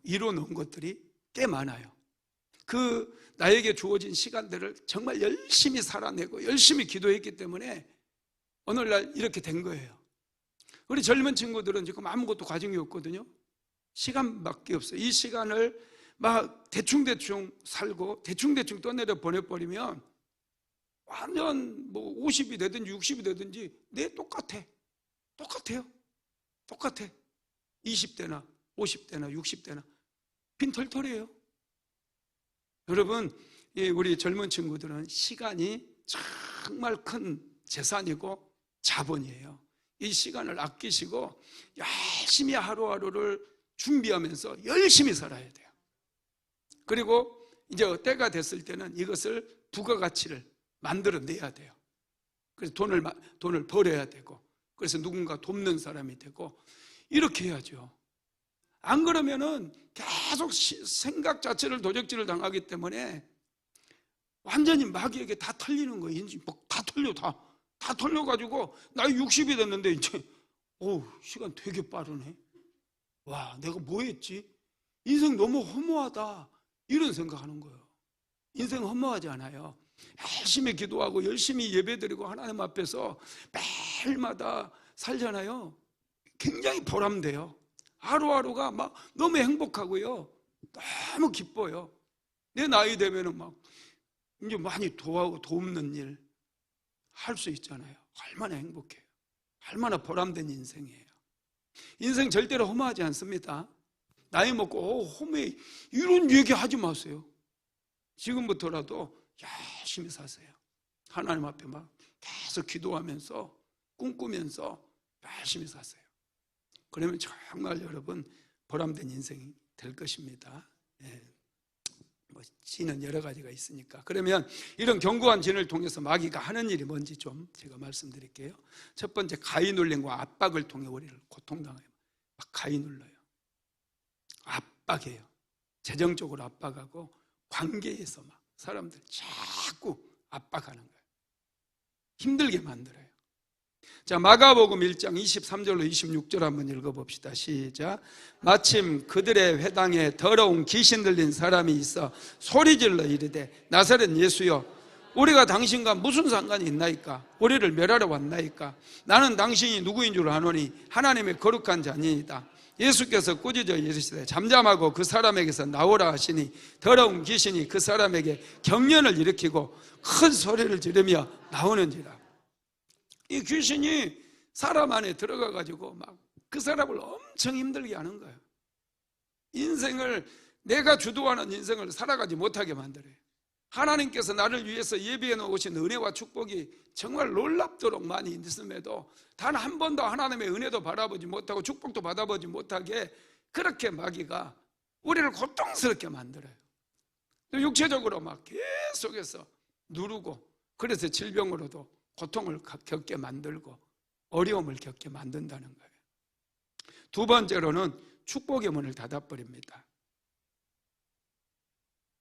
이뤄 놓은 것들이 꽤 많아요. 나에게 주어진 시간들을 정말 열심히 살아내고 열심히 기도했기 때문에 오늘날 이렇게 된 거예요. 우리 젊은 친구들은 지금 아무것도 가정이 없거든요. 시간밖에 없어요. 이 시간을 막 대충대충 살고 대충대충 떠내려 보내버리면 완전 50이 되든지 60이 되든지 똑같아요. 똑같아. 20대나 50대나 60대나 빈털털이에요. 여러분, 우리 젊은 친구들은 시간이 정말 큰 재산이고 자본이에요. 이 시간을 아끼시고 열심히 하루하루를 준비하면서 열심히 살아야 돼요. 그리고 이제 때가 됐을 때는 이것을 부가가치를 만들어내야 돼요. 그래서 돈을 벌어야 되고, 그래서 누군가 돕는 사람이 되고, 이렇게 해야죠. 안 그러면은 계속 생각 자체를 도적질을 당하기 때문에 완전히 마귀에게 다 털리는 거예요. 다 털려, 다 털려가지고 나이 60이 됐는데 이제 시간 되게 빠르네. 와, 내가 뭐 했지? 인생 너무 허무하다, 이런 생각하는 거예요. 인생 허무하지 않아요. 열심히 기도하고 열심히 예배드리고 하나님 앞에서 매일마다 살잖아요. 굉장히 보람돼요. 하루하루가 막 너무 행복하고요, 너무 기뻐요. 내 나이 되면은 막 이제 많이 돕는 일 할 수 있잖아요. 얼마나 행복해요. 얼마나 보람된 인생이에요. 인생 절대로 허무하지 않습니다. 나이 먹고 허무해, 이런 얘기 하지 마세요. 지금부터라도 열심히 사세요. 하나님 앞에 막 계속 기도하면서 꿈꾸면서 열심히 사세요. 그러면 정말 여러분 보람된 인생이 될 것입니다. 진은 여러 가지가 있으니까. 그러면 이런 견고한 진을 통해서 마귀가 하는 일이 뭔지 좀 제가 말씀드릴게요. 첫 번째, 가위 눌림과 압박을 통해 우리를 고통당해요. 막 가위 눌러요. 압박해요. 재정적으로 압박하고, 관계에서 막 사람들 자꾸 압박하는 거예요. 힘들게 만들어요. 자, 마가복음 1장 23절로 26절 한번 읽어봅시다. 시작. 마침 그들의 회당에 더러운 귀신 들린 사람이 있어 소리질러 이르되, 나사렛 예수여, 우리가 당신과 무슨 상관이 있나이까? 우리를 멸하러 왔나이까? 나는 당신이 누구인 줄 아노니 하나님의 거룩한 자니이다. 예수께서 꾸짖어 이르시되, 잠잠하고 그 사람에게서 나오라 하시니 더러운 귀신이 그 사람에게 경련을 일으키고 큰 소리를 지르며 나오는지라. 이 귀신이 사람 안에 들어가 가지고 막 그 사람을 엄청 힘들게 하는 거예요. 인생을, 내가 주도하는 인생을 살아가지 못하게 만들어요. 하나님께서 나를 위해서 예비해 놓으신 은혜와 축복이 정말 놀랍도록 많이 있음에도 단 한 번도 하나님의 은혜도 바라보지 못하고 축복도 받아보지 못하게 그렇게 마귀가 우리를 고통스럽게 만들어요. 육체적으로 막 계속해서 누르고, 그래서 질병으로도 고통을 겪게 만들고 어려움을 겪게 만든다는 거예요. 두 번째로는 축복의 문을 닫아버립니다.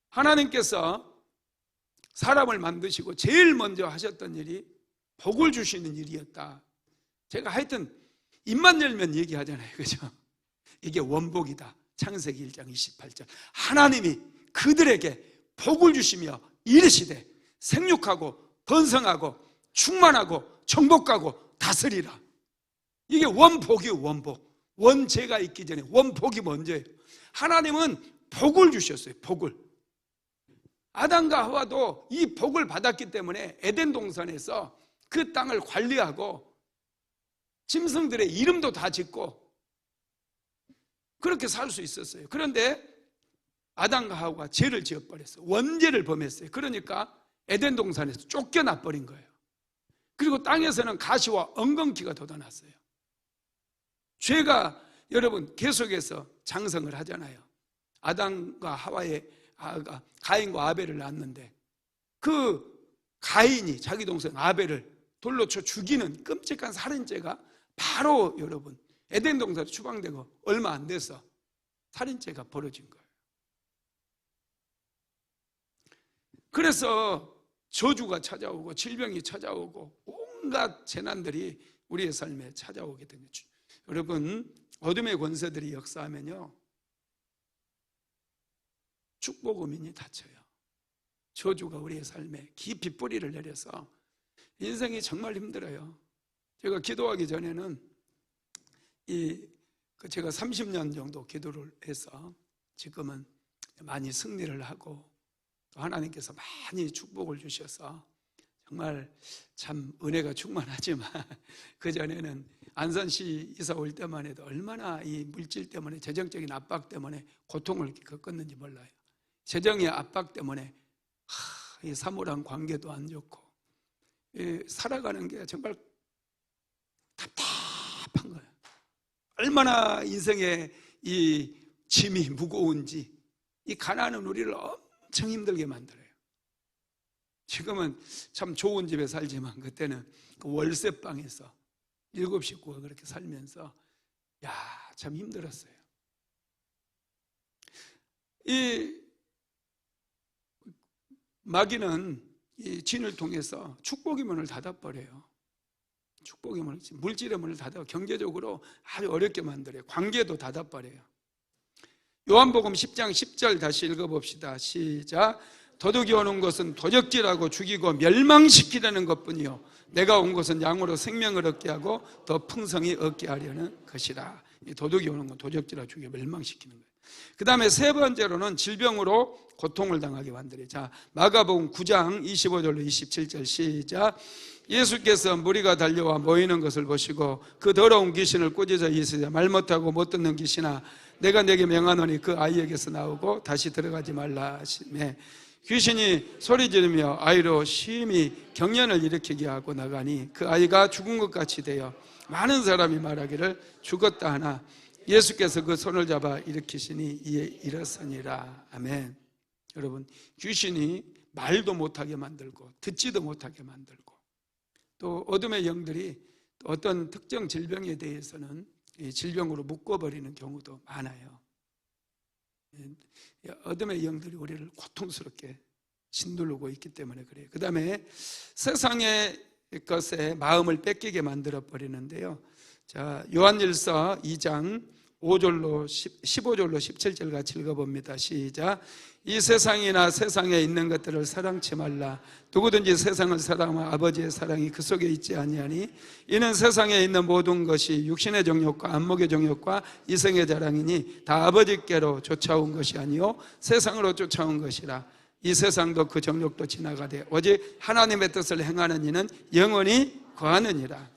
하나님께서 사람을 만드시고 제일 먼저 하셨던 일이 복을 주시는 일이었다. 제가 하여튼 입만 열면 얘기하잖아요, 그죠? 이게 원복이다. 창세기 1장 28절. 하나님이 그들에게 복을 주시며 이르시되, 생육하고 번성하고 충만하고 정복하고 다스리라. 이게 원복이에요. 원복. 원죄가 있기 전에 원복이 먼저예요. 하나님은 복을 주셨어요. 복을. 아담과 하와도 이 복을 받았기 때문에 에덴 동산에서 그 땅을 관리하고 짐승들의 이름도 다 짓고 그렇게 살 수 있었어요. 그런데 아담과 하와가 죄를 지어버렸어요. 원죄를 범했어요. 그러니까 에덴 동산에서 쫓겨나 버린 거예요. 그리고 땅에서는 가시와 엉겅퀴가 돋아났어요. 죄가 여러분 계속해서 장성을 하잖아요. 아담과 하와의 가인과 아벨을 낳았는데 그 가인이 자기 동생 아벨을 돌로 쳐 죽이는 끔찍한 살인죄가 바로 여러분 에덴 동산에 추방되고 얼마 안 돼서 살인죄가 벌어진 거예요. 그래서 저주가 찾아오고 질병이 찾아오고 온갖 재난들이 우리의 삶에 찾아오게 된 거죠. 여러분, 어둠의 권세들이 역사하면요, 축복 의민이 닫혀요. 저주가 우리의 삶에 깊이 뿌리를 내려서 인생이 정말 힘들어요. 제가 기도하기 전에는 제가 30년 정도 기도를 해서 지금은 많이 승리를 하고 또 하나님께서 많이 축복을 주셔서 정말 참 은혜가 충만하지만 그전에는 안산시 이사 올 때만 해도 얼마나 이 물질 때문에, 재정적인 압박 때문에 고통을 겪었는지 몰라요. 재정의 압박 때문에 이 사모랑 관계도 안 좋고 살아가는 게 정말 답답한 거예요. 얼마나 인생의 이 짐이 무거운지 이 가난은 우리를 엄청 힘들게 만들어요. 지금은 참 좋은 집에 살지만 그때는 그 월세방에서 7 식구가 그렇게 살면서 참 힘들었어요. 이 마귀는 이 진을 통해서 축복의 문을 닫아버려요. 축복의 문을, 물질의 문을 닫아 경제적으로 아주 어렵게 만들어요. 관계도 닫아버려요. 요한복음 10장 10절 다시 읽어봅시다. 시작. 도둑이 오는 것은 도적질하고 죽이고 멸망시키려는 것뿐이요 내가 온 것은 양으로 생명을 얻게 하고 더 풍성히 얻게 하려는 것이라. 이 도둑이 오는 건 도적질하고 죽이고 멸망시키는 거예요. 그 다음에 세 번째로는 질병으로 고통을 당하게 만들어요. 자, 마가복음 9장 25절로 27절 시작. 예수께서 무리가 달려와 모이는 것을 보시고 그 더러운 귀신을 꾸짖어 이르시되 말 못하고 못 듣는 귀신아 내가 내게 명하노니 그 아이에게서 나오고 다시 들어가지 말라 하시매 귀신이 소리 지르며 아이로 심히 경련을 일으키게 하고 나가니 그 아이가 죽은 것 같이 되어 많은 사람이 말하기를 죽었다 하나 예수께서 그 손을 잡아 일으키시니 이에 일어서니라. 아멘. 여러분, 귀신이 말도 못하게 만들고 듣지도 못하게 만들고 또 어둠의 영들이 어떤 특정 질병에 대해서는 질병으로 묶어버리는 경우도 많아요. 어둠의 영들이 우리를 고통스럽게 짓누르고 있기 때문에 그래요. 그 다음에 세상의 것에 마음을 뺏기게 만들어 버리는데요. 자, 요한일서 2장 5절로 15절로 17절 같이 읽어봅니다. 시작. 이 세상이나 세상에 있는 것들을 사랑치 말라. 누구든지 세상을 사랑하면 아버지의 사랑이 그 속에 있지 아니하니 이는 세상에 있는 모든 것이 육신의 정욕과 안목의 정욕과 이생의 자랑이니 다 아버지께로 쫓아온 것이 아니요 세상으로 쫓아온 것이라. 이 세상도 그 정욕도 지나가되 오직 하나님의 뜻을 행하는 이는 영원히 거하느니라.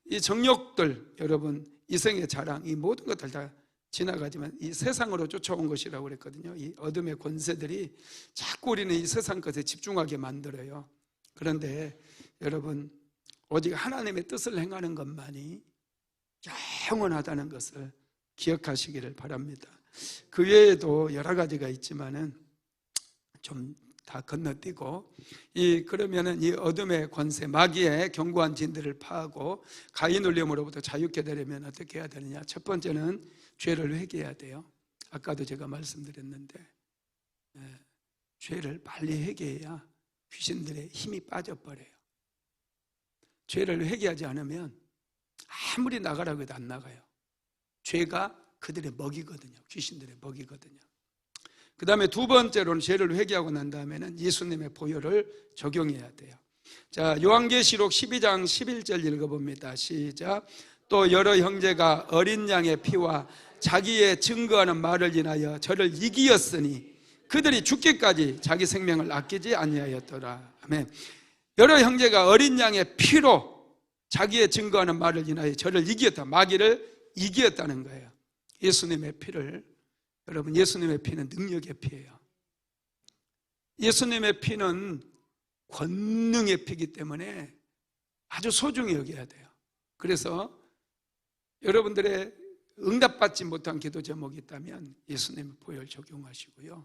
이 정욕들 여러분 이생의 자랑 이 모든 것들 다 지나가지만 이 세상으로 쫓아온 것이라고 그랬거든요. 이 어둠의 권세들이 자꾸 우리는 이 세상 것에 집중하게 만들어요. 그런데 여러분 오직 하나님의 뜻을 행하는 것만이 영원하다는 것을 기억하시기를 바랍니다. 그 외에도 여러 가지가 있지만은 좀 다 건너뛰고 그러면은 이 어둠의 권세 마귀의 견고한 진들을 파하고 가인 울림으로부터 자유케 되려면 어떻게 해야 되느냐? 첫 번째는 죄를 회개해야 돼요. 아까도 제가 말씀드렸는데 죄를 빨리 회개해야 귀신들의 힘이 빠져버려요. 죄를 회개하지 않으면 아무리 나가라고 해도 안 나가요. 죄가 그들의 먹이거든요. 귀신들의 먹이거든요. 그 다음에 두 번째로는 죄를 회개하고 난 다음에는 예수님의 보혈을 적용해야 돼요. 자, 요한계시록 12장 11절 읽어봅니다. 시작. 또 여러 형제가 어린 양의 피와 자기의 증거하는 말을 인하여 저를 이기었으니 그들이 죽기까지 자기 생명을 아끼지 아니하였더라. 아멘. 여러 형제가 어린 양의 피로 자기의 증거하는 말을 인하여 저를 이기었다. 마귀를 이기었다는 거예요. 예수님의 피를 여러분 예수님의 피는 능력의 피예요. 예수님의 피는 권능의 피이기 때문에 아주 소중히 여겨야 돼요. 그래서 여러분들의 응답받지 못한 기도 제목이 있다면 예수님의 보혈 적용하시고요.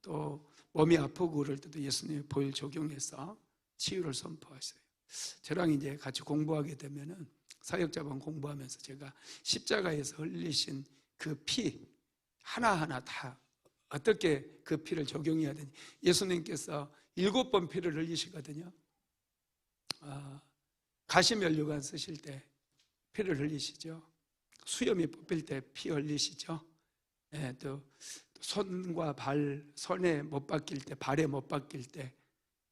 또 몸이 아프고 그럴 때도 예수님의 보혈 적용해서 치유를 선포하세요. 저랑 이제 같이 공부하게 되면은 사역자반 공부하면서 제가 십자가에서 흘리신 그 피 하나하나 다 어떻게 그 피를 적용해야 되는지 예수님께서 7번 피를 흘리시거든요. 가시면류관 쓰실 때 피를 흘리시죠. 수염이 뽑힐 때 피 흘리시죠. 또 손과 발, 손에 못 박힐 때, 발에 못 박힐 때,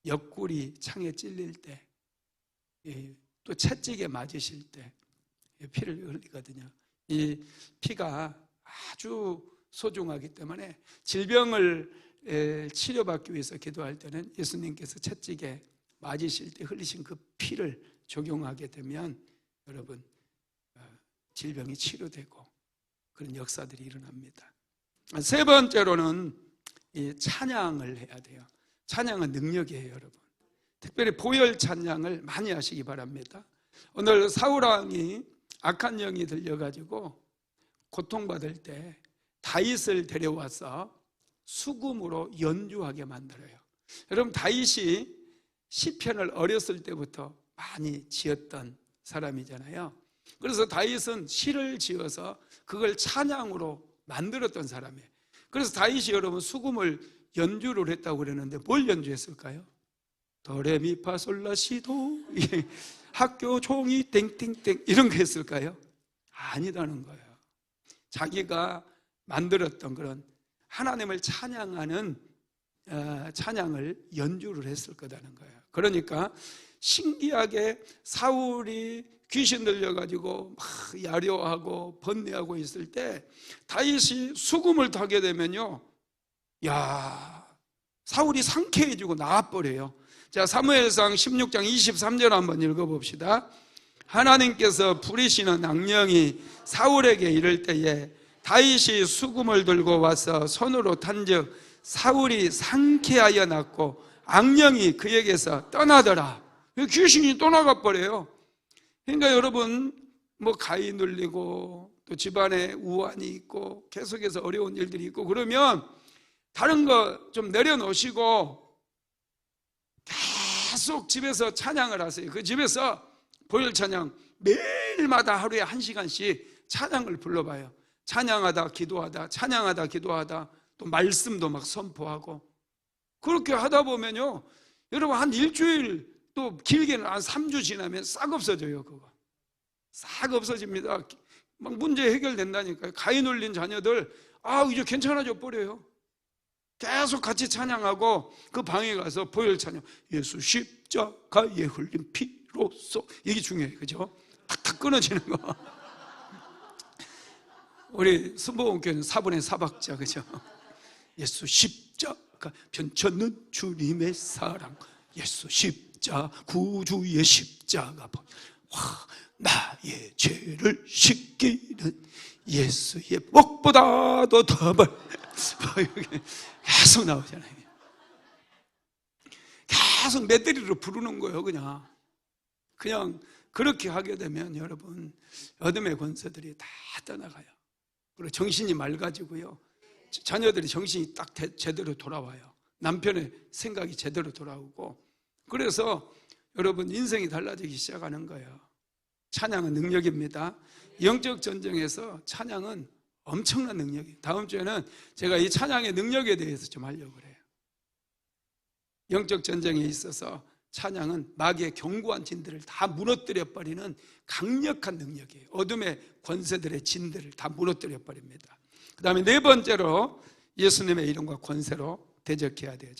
옆구리 창에 찔릴 때, 또 채찍에 맞으실 때 피를 흘리거든요. 이 피가 아주 소중하기 때문에 질병을 치료받기 위해서 기도할 때는 예수님께서 채찍에 맞으실 때 흘리신 그 피를 적용하게 되면 여러분 질병이 치료되고 그런 역사들이 일어납니다. 세 번째로는 이 찬양을 해야 돼요. 찬양은 능력이에요, 여러분. 특별히 보혈 찬양을 많이 하시기 바랍니다. 오늘 사울왕이 악한 영이 들려가지고 고통받을 때 다윗을 데려와서 수금으로 연주하게 만들어요. 여러분, 다윗이 시편을 어렸을 때부터 많이 지었던 사람이잖아요. 그래서 다윗은 시를 지어서 그걸 찬양으로 만들었던 사람이에요. 그래서 다윗이 여러분 수금을 연주를 했다고 그러는데 뭘 연주했을까요? 도레미파솔라시도 학교 종이 땡땡땡 이런 거 했을까요? 아니라는 거예요. 자기가 만들었던 그런 하나님을 찬양하는 찬양을 연주를 했을 거라는 거예요. 그러니까 신기하게 사울이 귀신 들려가지고 막 야려하고 번뇌하고 있을 때 다윗이 수금을 타게 되면요, 야, 사울이 상쾌해지고 나와버려요. 자, 사무엘상 16장 23절 한번 읽어봅시다. 하나님께서 부리시는 악령이 사울에게 이를 때에 다윗이 수금을 들고 와서 손으로 탄즉 사울이 상쾌하여 났고 악령이 그에게서 떠나더라. 귀신이 떠나가 버려요. 그러니까 여러분, 뭐 가위 눌리고 또 집안에 우환이 있고 계속해서 어려운 일들이 있고 그러면 다른 거 좀 내려놓으시고 계속 집에서 찬양을 하세요. 그 집에서 보혈 찬양 매일마다 하루에 1시간씩 찬양을 불러봐요. 찬양하다 기도하다 찬양하다 기도하다 또 말씀도 막 선포하고 그렇게 하다 보면요, 여러분 한 일주일 또 길게는 한 3주 지나면 싹 없어져요. 그거 싹 없어집니다. 막 문제 해결된다니까요. 가위 눌린 자녀들 이제 괜찮아져 버려요. 계속 같이 찬양하고 그 방에 가서 보혈 찬양, 예수 십자가에 흘린 피로써, 이게 중요해요. 그죠? 탁탁 끊어지는 거. 우리 순복음교회는 4분의 4박자, 그죠? 예수 십자가 편찮는 주님의 사랑, 예수 십자가 구주의 십자가, 나의 죄를 씻기는 예수의 목보다도 더 계속 나오잖아요. 계속 메들리로 부르는 거예요. 그냥 그렇게 하게 되면 여러분 어둠의 권세들이 다 떠나가요. 그리고 정신이 맑아지고요, 자녀들이 정신이 딱 제대로 돌아와요. 남편의 생각이 제대로 돌아오고, 그래서 여러분 인생이 달라지기 시작하는 거예요. 찬양은 능력입니다. 영적 전쟁에서 찬양은 엄청난 능력이에요. 다음 주에는 제가 이 찬양의 능력에 대해서 좀 하려고 그래요. 영적 전쟁에 있어서 찬양은 마귀의 견고한 진들을 다 무너뜨려 버리는 강력한 능력이에요. 어둠의 권세들의 진들을 다 무너뜨려 버립니다. 그 다음에 네 번째로 예수님의 이름과 권세로 대적해야 돼요.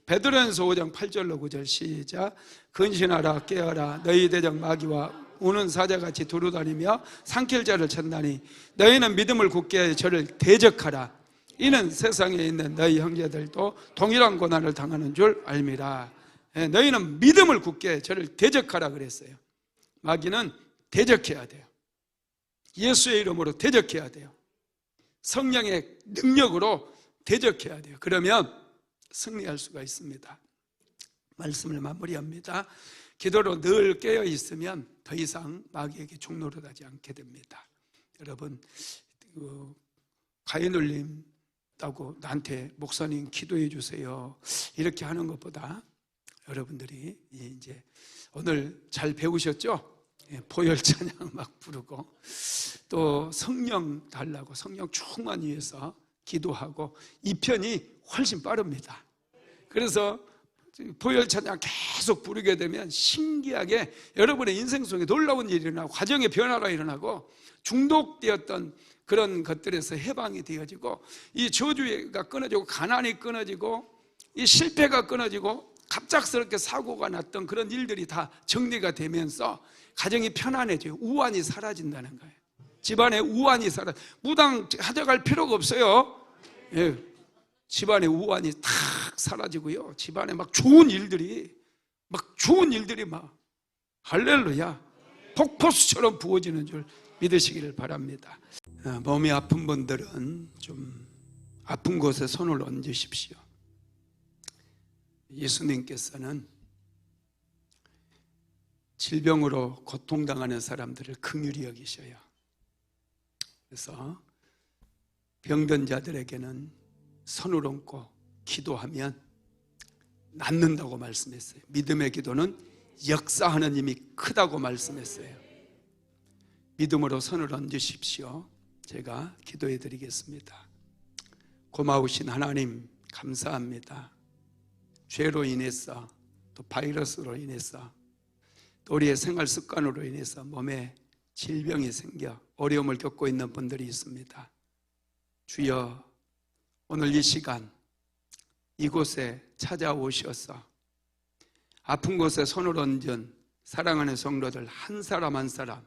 베드로전서 5장 8절로 9절 시작. 근신하라 깨어라 너희 대적 마귀와 우는 사자같이 두루다니며 삼킬 자를 찾나니 너희는 믿음을 굳게 하여 저를 대적하라. 이는 세상에 있는 너희 형제들도 동일한 고난을 당하는 줄 알미라. 너희는 믿음을 굳게 저를 대적하라 그랬어요. 마귀는 대적해야 돼요. 예수의 이름으로 대적해야 돼요. 성령의 능력으로 대적해야 돼요. 그러면 승리할 수가 있습니다. 말씀을 마무리합니다. 기도로 늘 깨어 있으면 더 이상 마귀에게 종노릇하지 않게 됩니다. 여러분, 가위 눌린다고 나한테 목사님 기도해 주세요 이렇게 하는 것보다 여러분들이 이제 오늘 잘 배우셨죠? 보혈 찬양 막 부르고 또 성령 달라고 성령 충만 위해서 기도하고 이 편이 훨씬 빠릅니다. 그래서 보혈 찬양 계속 부르게 되면 신기하게 여러분의 인생 속에 놀라운 일이 일어나고 가정의 변화가 일어나고 중독되었던 그런 것들에서 해방이 되어지고 이 저주가 끊어지고 가난이 끊어지고 이 실패가 끊어지고 갑작스럽게 사고가 났던 그런 일들이 다 정리가 되면서 가정이 편안해져요. 우환이 사라진다는 거예요. 집안에 우환이 무당 하져갈 필요가 없어요. 예. 집안의 우환이 탁 사라지고요, 집안에 막 좋은 일들이 막 할렐루야 폭포수처럼 부어지는 줄 믿으시기를 바랍니다. 몸이 아픈 분들은 좀 아픈 곳에 손을 얹으십시오. 예수님께서는 질병으로 고통당하는 사람들을 긍휼히 여기셔요. 그래서 병든 자들에게는 손을 얹고 기도하면 낫는다고 말씀했어요. 믿음의 기도는 역사하는 힘이 크다고 말씀했어요. 믿음으로 손을 얹으십시오. 제가 기도해 드리겠습니다. 고마우신 하나님, 감사합니다. 죄로 인해서, 또 바이러스로 인해서, 또 우리의 생활 습관으로 인해서 몸에 질병이 생겨 어려움을 겪고 있는 분들이 있습니다. 주여, 오늘 이 시간 이곳에 찾아오셔서 아픈 곳에 손을 얹은 사랑하는 성도들 한 사람 한 사람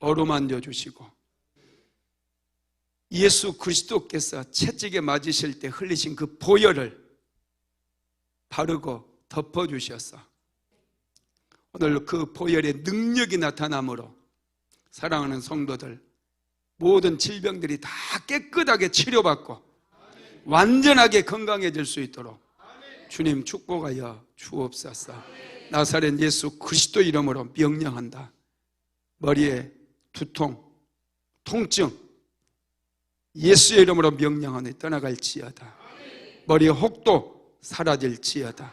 어루만져 주시고, 예수 그리스도께서 채찍에 맞으실 때 흘리신 그 보혈을 바르고 덮어주셔서 오늘 그 보혈의 능력이 나타남으로 사랑하는 성도들 모든 질병들이 다 깨끗하게 치료받고 완전하게 건강해질 수 있도록 주님 축복하여 주옵소서. 나사렛 예수 그리스도 이름으로 명령한다. 머리에 두통, 통증 예수의 이름으로 명령하니 떠나갈지어다. 머리에 혹도 사라질지어다.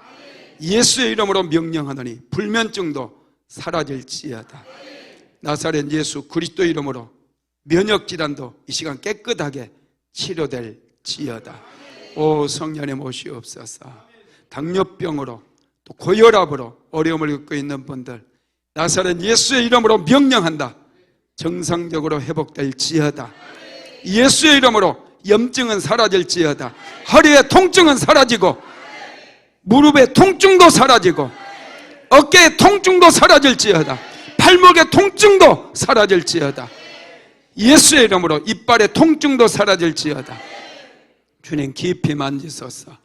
예수의 이름으로 명령하노니 불면증도 사라질지어다. 나사렛 예수 그리스도 이름으로 면역질환도 이 시간 깨끗하게 치료될지어다. 오 성령님 오시옵소서. 당뇨병으로 또 고혈압으로 어려움을 겪고 있는 분들 나사렛 예수의 이름으로 명령한다. 정상적으로 회복될지어다. 예수의 이름으로 염증은 사라질지어다. 허리의 통증은 사라지고 무릎의 통증도 사라지고 어깨의 통증도 사라질지어다. 팔목의 통증도 사라질지어다. 예수의 이름으로 이빨의 통증도 사라질지어다. 주님 깊이 만지소서.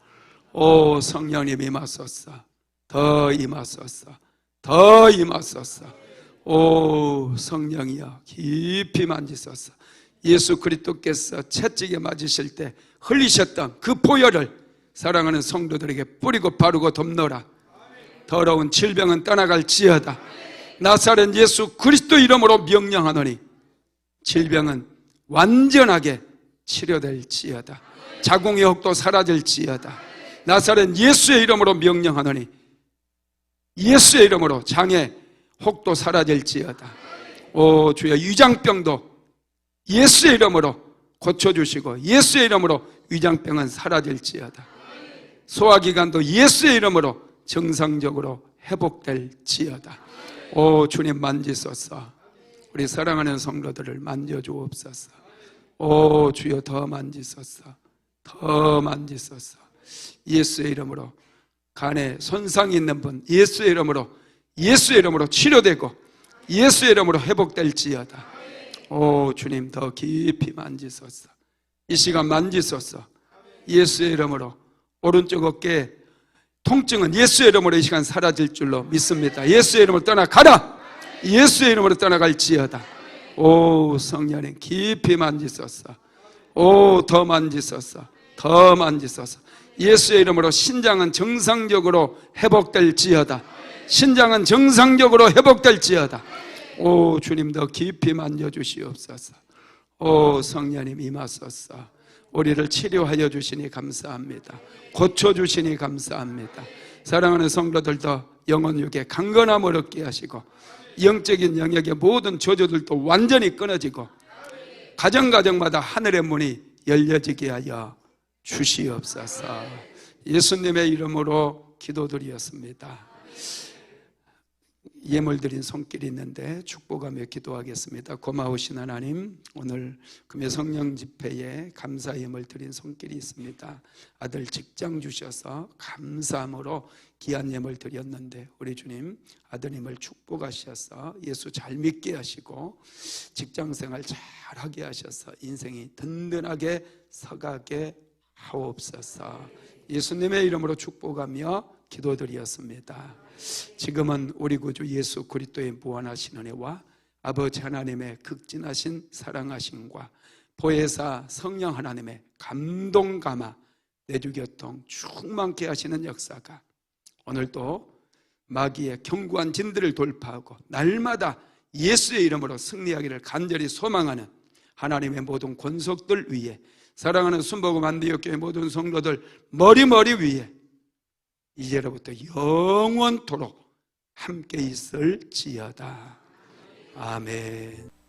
오 성령님 임하소서. 더 임하소서. 더 임하소서. 오 성령이여 깊이 만지소서. 예수 그리스도께서 채찍에 맞으실 때 흘리셨던 그 보혈을 사랑하는 성도들에게 뿌리고 바르고 덮노라. 더러운 질병은 떠나갈지어다. 나사렛 예수 그리스도 이름으로 명령하노니 질병은 완전하게 치료될지어다. 자궁의 혹도 사라질지어다. 나사렛 예수의 이름으로 명령하노니 예수의 이름으로 장의 혹도 사라질지어다. 오 주여 위장병도 예수의 이름으로 고쳐주시고 예수의 이름으로 위장병은 사라질지어다. 소화기관도 예수의 이름으로 정상적으로 회복될지어다. 오 주님 만지소서. 우리 사랑하는 성도들을 만져주옵소서. 오 주여 더 만지소서. 더 만지소서. 예수의 이름으로 간에 손상이 있는 분 예수의 이름으로 치료되고 예수의 이름으로 회복될지어다. 오 주님 더 깊이 만지소서. 이 시간 만지소서. 예수의 이름으로 오른쪽 어깨에 통증은 예수의 이름으로 이 시간 사라질 줄로 믿습니다. 예수의 이름으로 떠나가라. 예수의 이름으로 떠나갈지어다. 오 성령님 깊이 만지소서. 오 더 만지소서. 더 만지소서. 예수의 이름으로 신장은 정상적으로 회복될지어다. 신장은 정상적으로 회복될지어다. 오 주님 더 깊이 만져주시옵소서. 오 성령님 임하소서. 우리를 치료하여 주시니 감사합니다. 고쳐주시니 감사합니다. 사랑하는 성도들도 영혼육에 강건함을 얻게 하시고 영적인 영역의 모든 저주들도 완전히 끊어지고 가정가정마다 하늘의 문이 열려지게 하여 주시옵소서. 예수님의 이름으로 기도드리었습니다. 예물 드린 손길이 있는데 축복하며 기도하겠습니다. 고마우신 하나님, 오늘 금요 성령 집회에 감사 예물 드린 손길이 있습니다. 아들 직장 주셔서 감사함으로 귀한 예물 드렸는데 우리 주님 아드님을 축복하셔서 예수 잘 믿게 하시고 직장생활 잘하게 하셔서 인생이 든든하게 서가게 하옵소서. 예수님의 이름으로 축복하며 기도드리었습니다. 지금은 우리 구주 예수 그리스도의 무한하신 은혜와 아버지 하나님의 극진하신 사랑하심과 보혜사 성령 하나님의 감동 감화 내주교통 충만케 하시는 역사가 오늘도 마귀의 견고한 진들을 돌파하고 날마다 예수의 이름으로 승리하기를 간절히 소망하는 하나님의 모든 권속들 위에, 사랑하는 순복음 안디옥교회 모든 성도들 머리 위에 이제로부터 영원토록 함께 있을지어다. 아멘.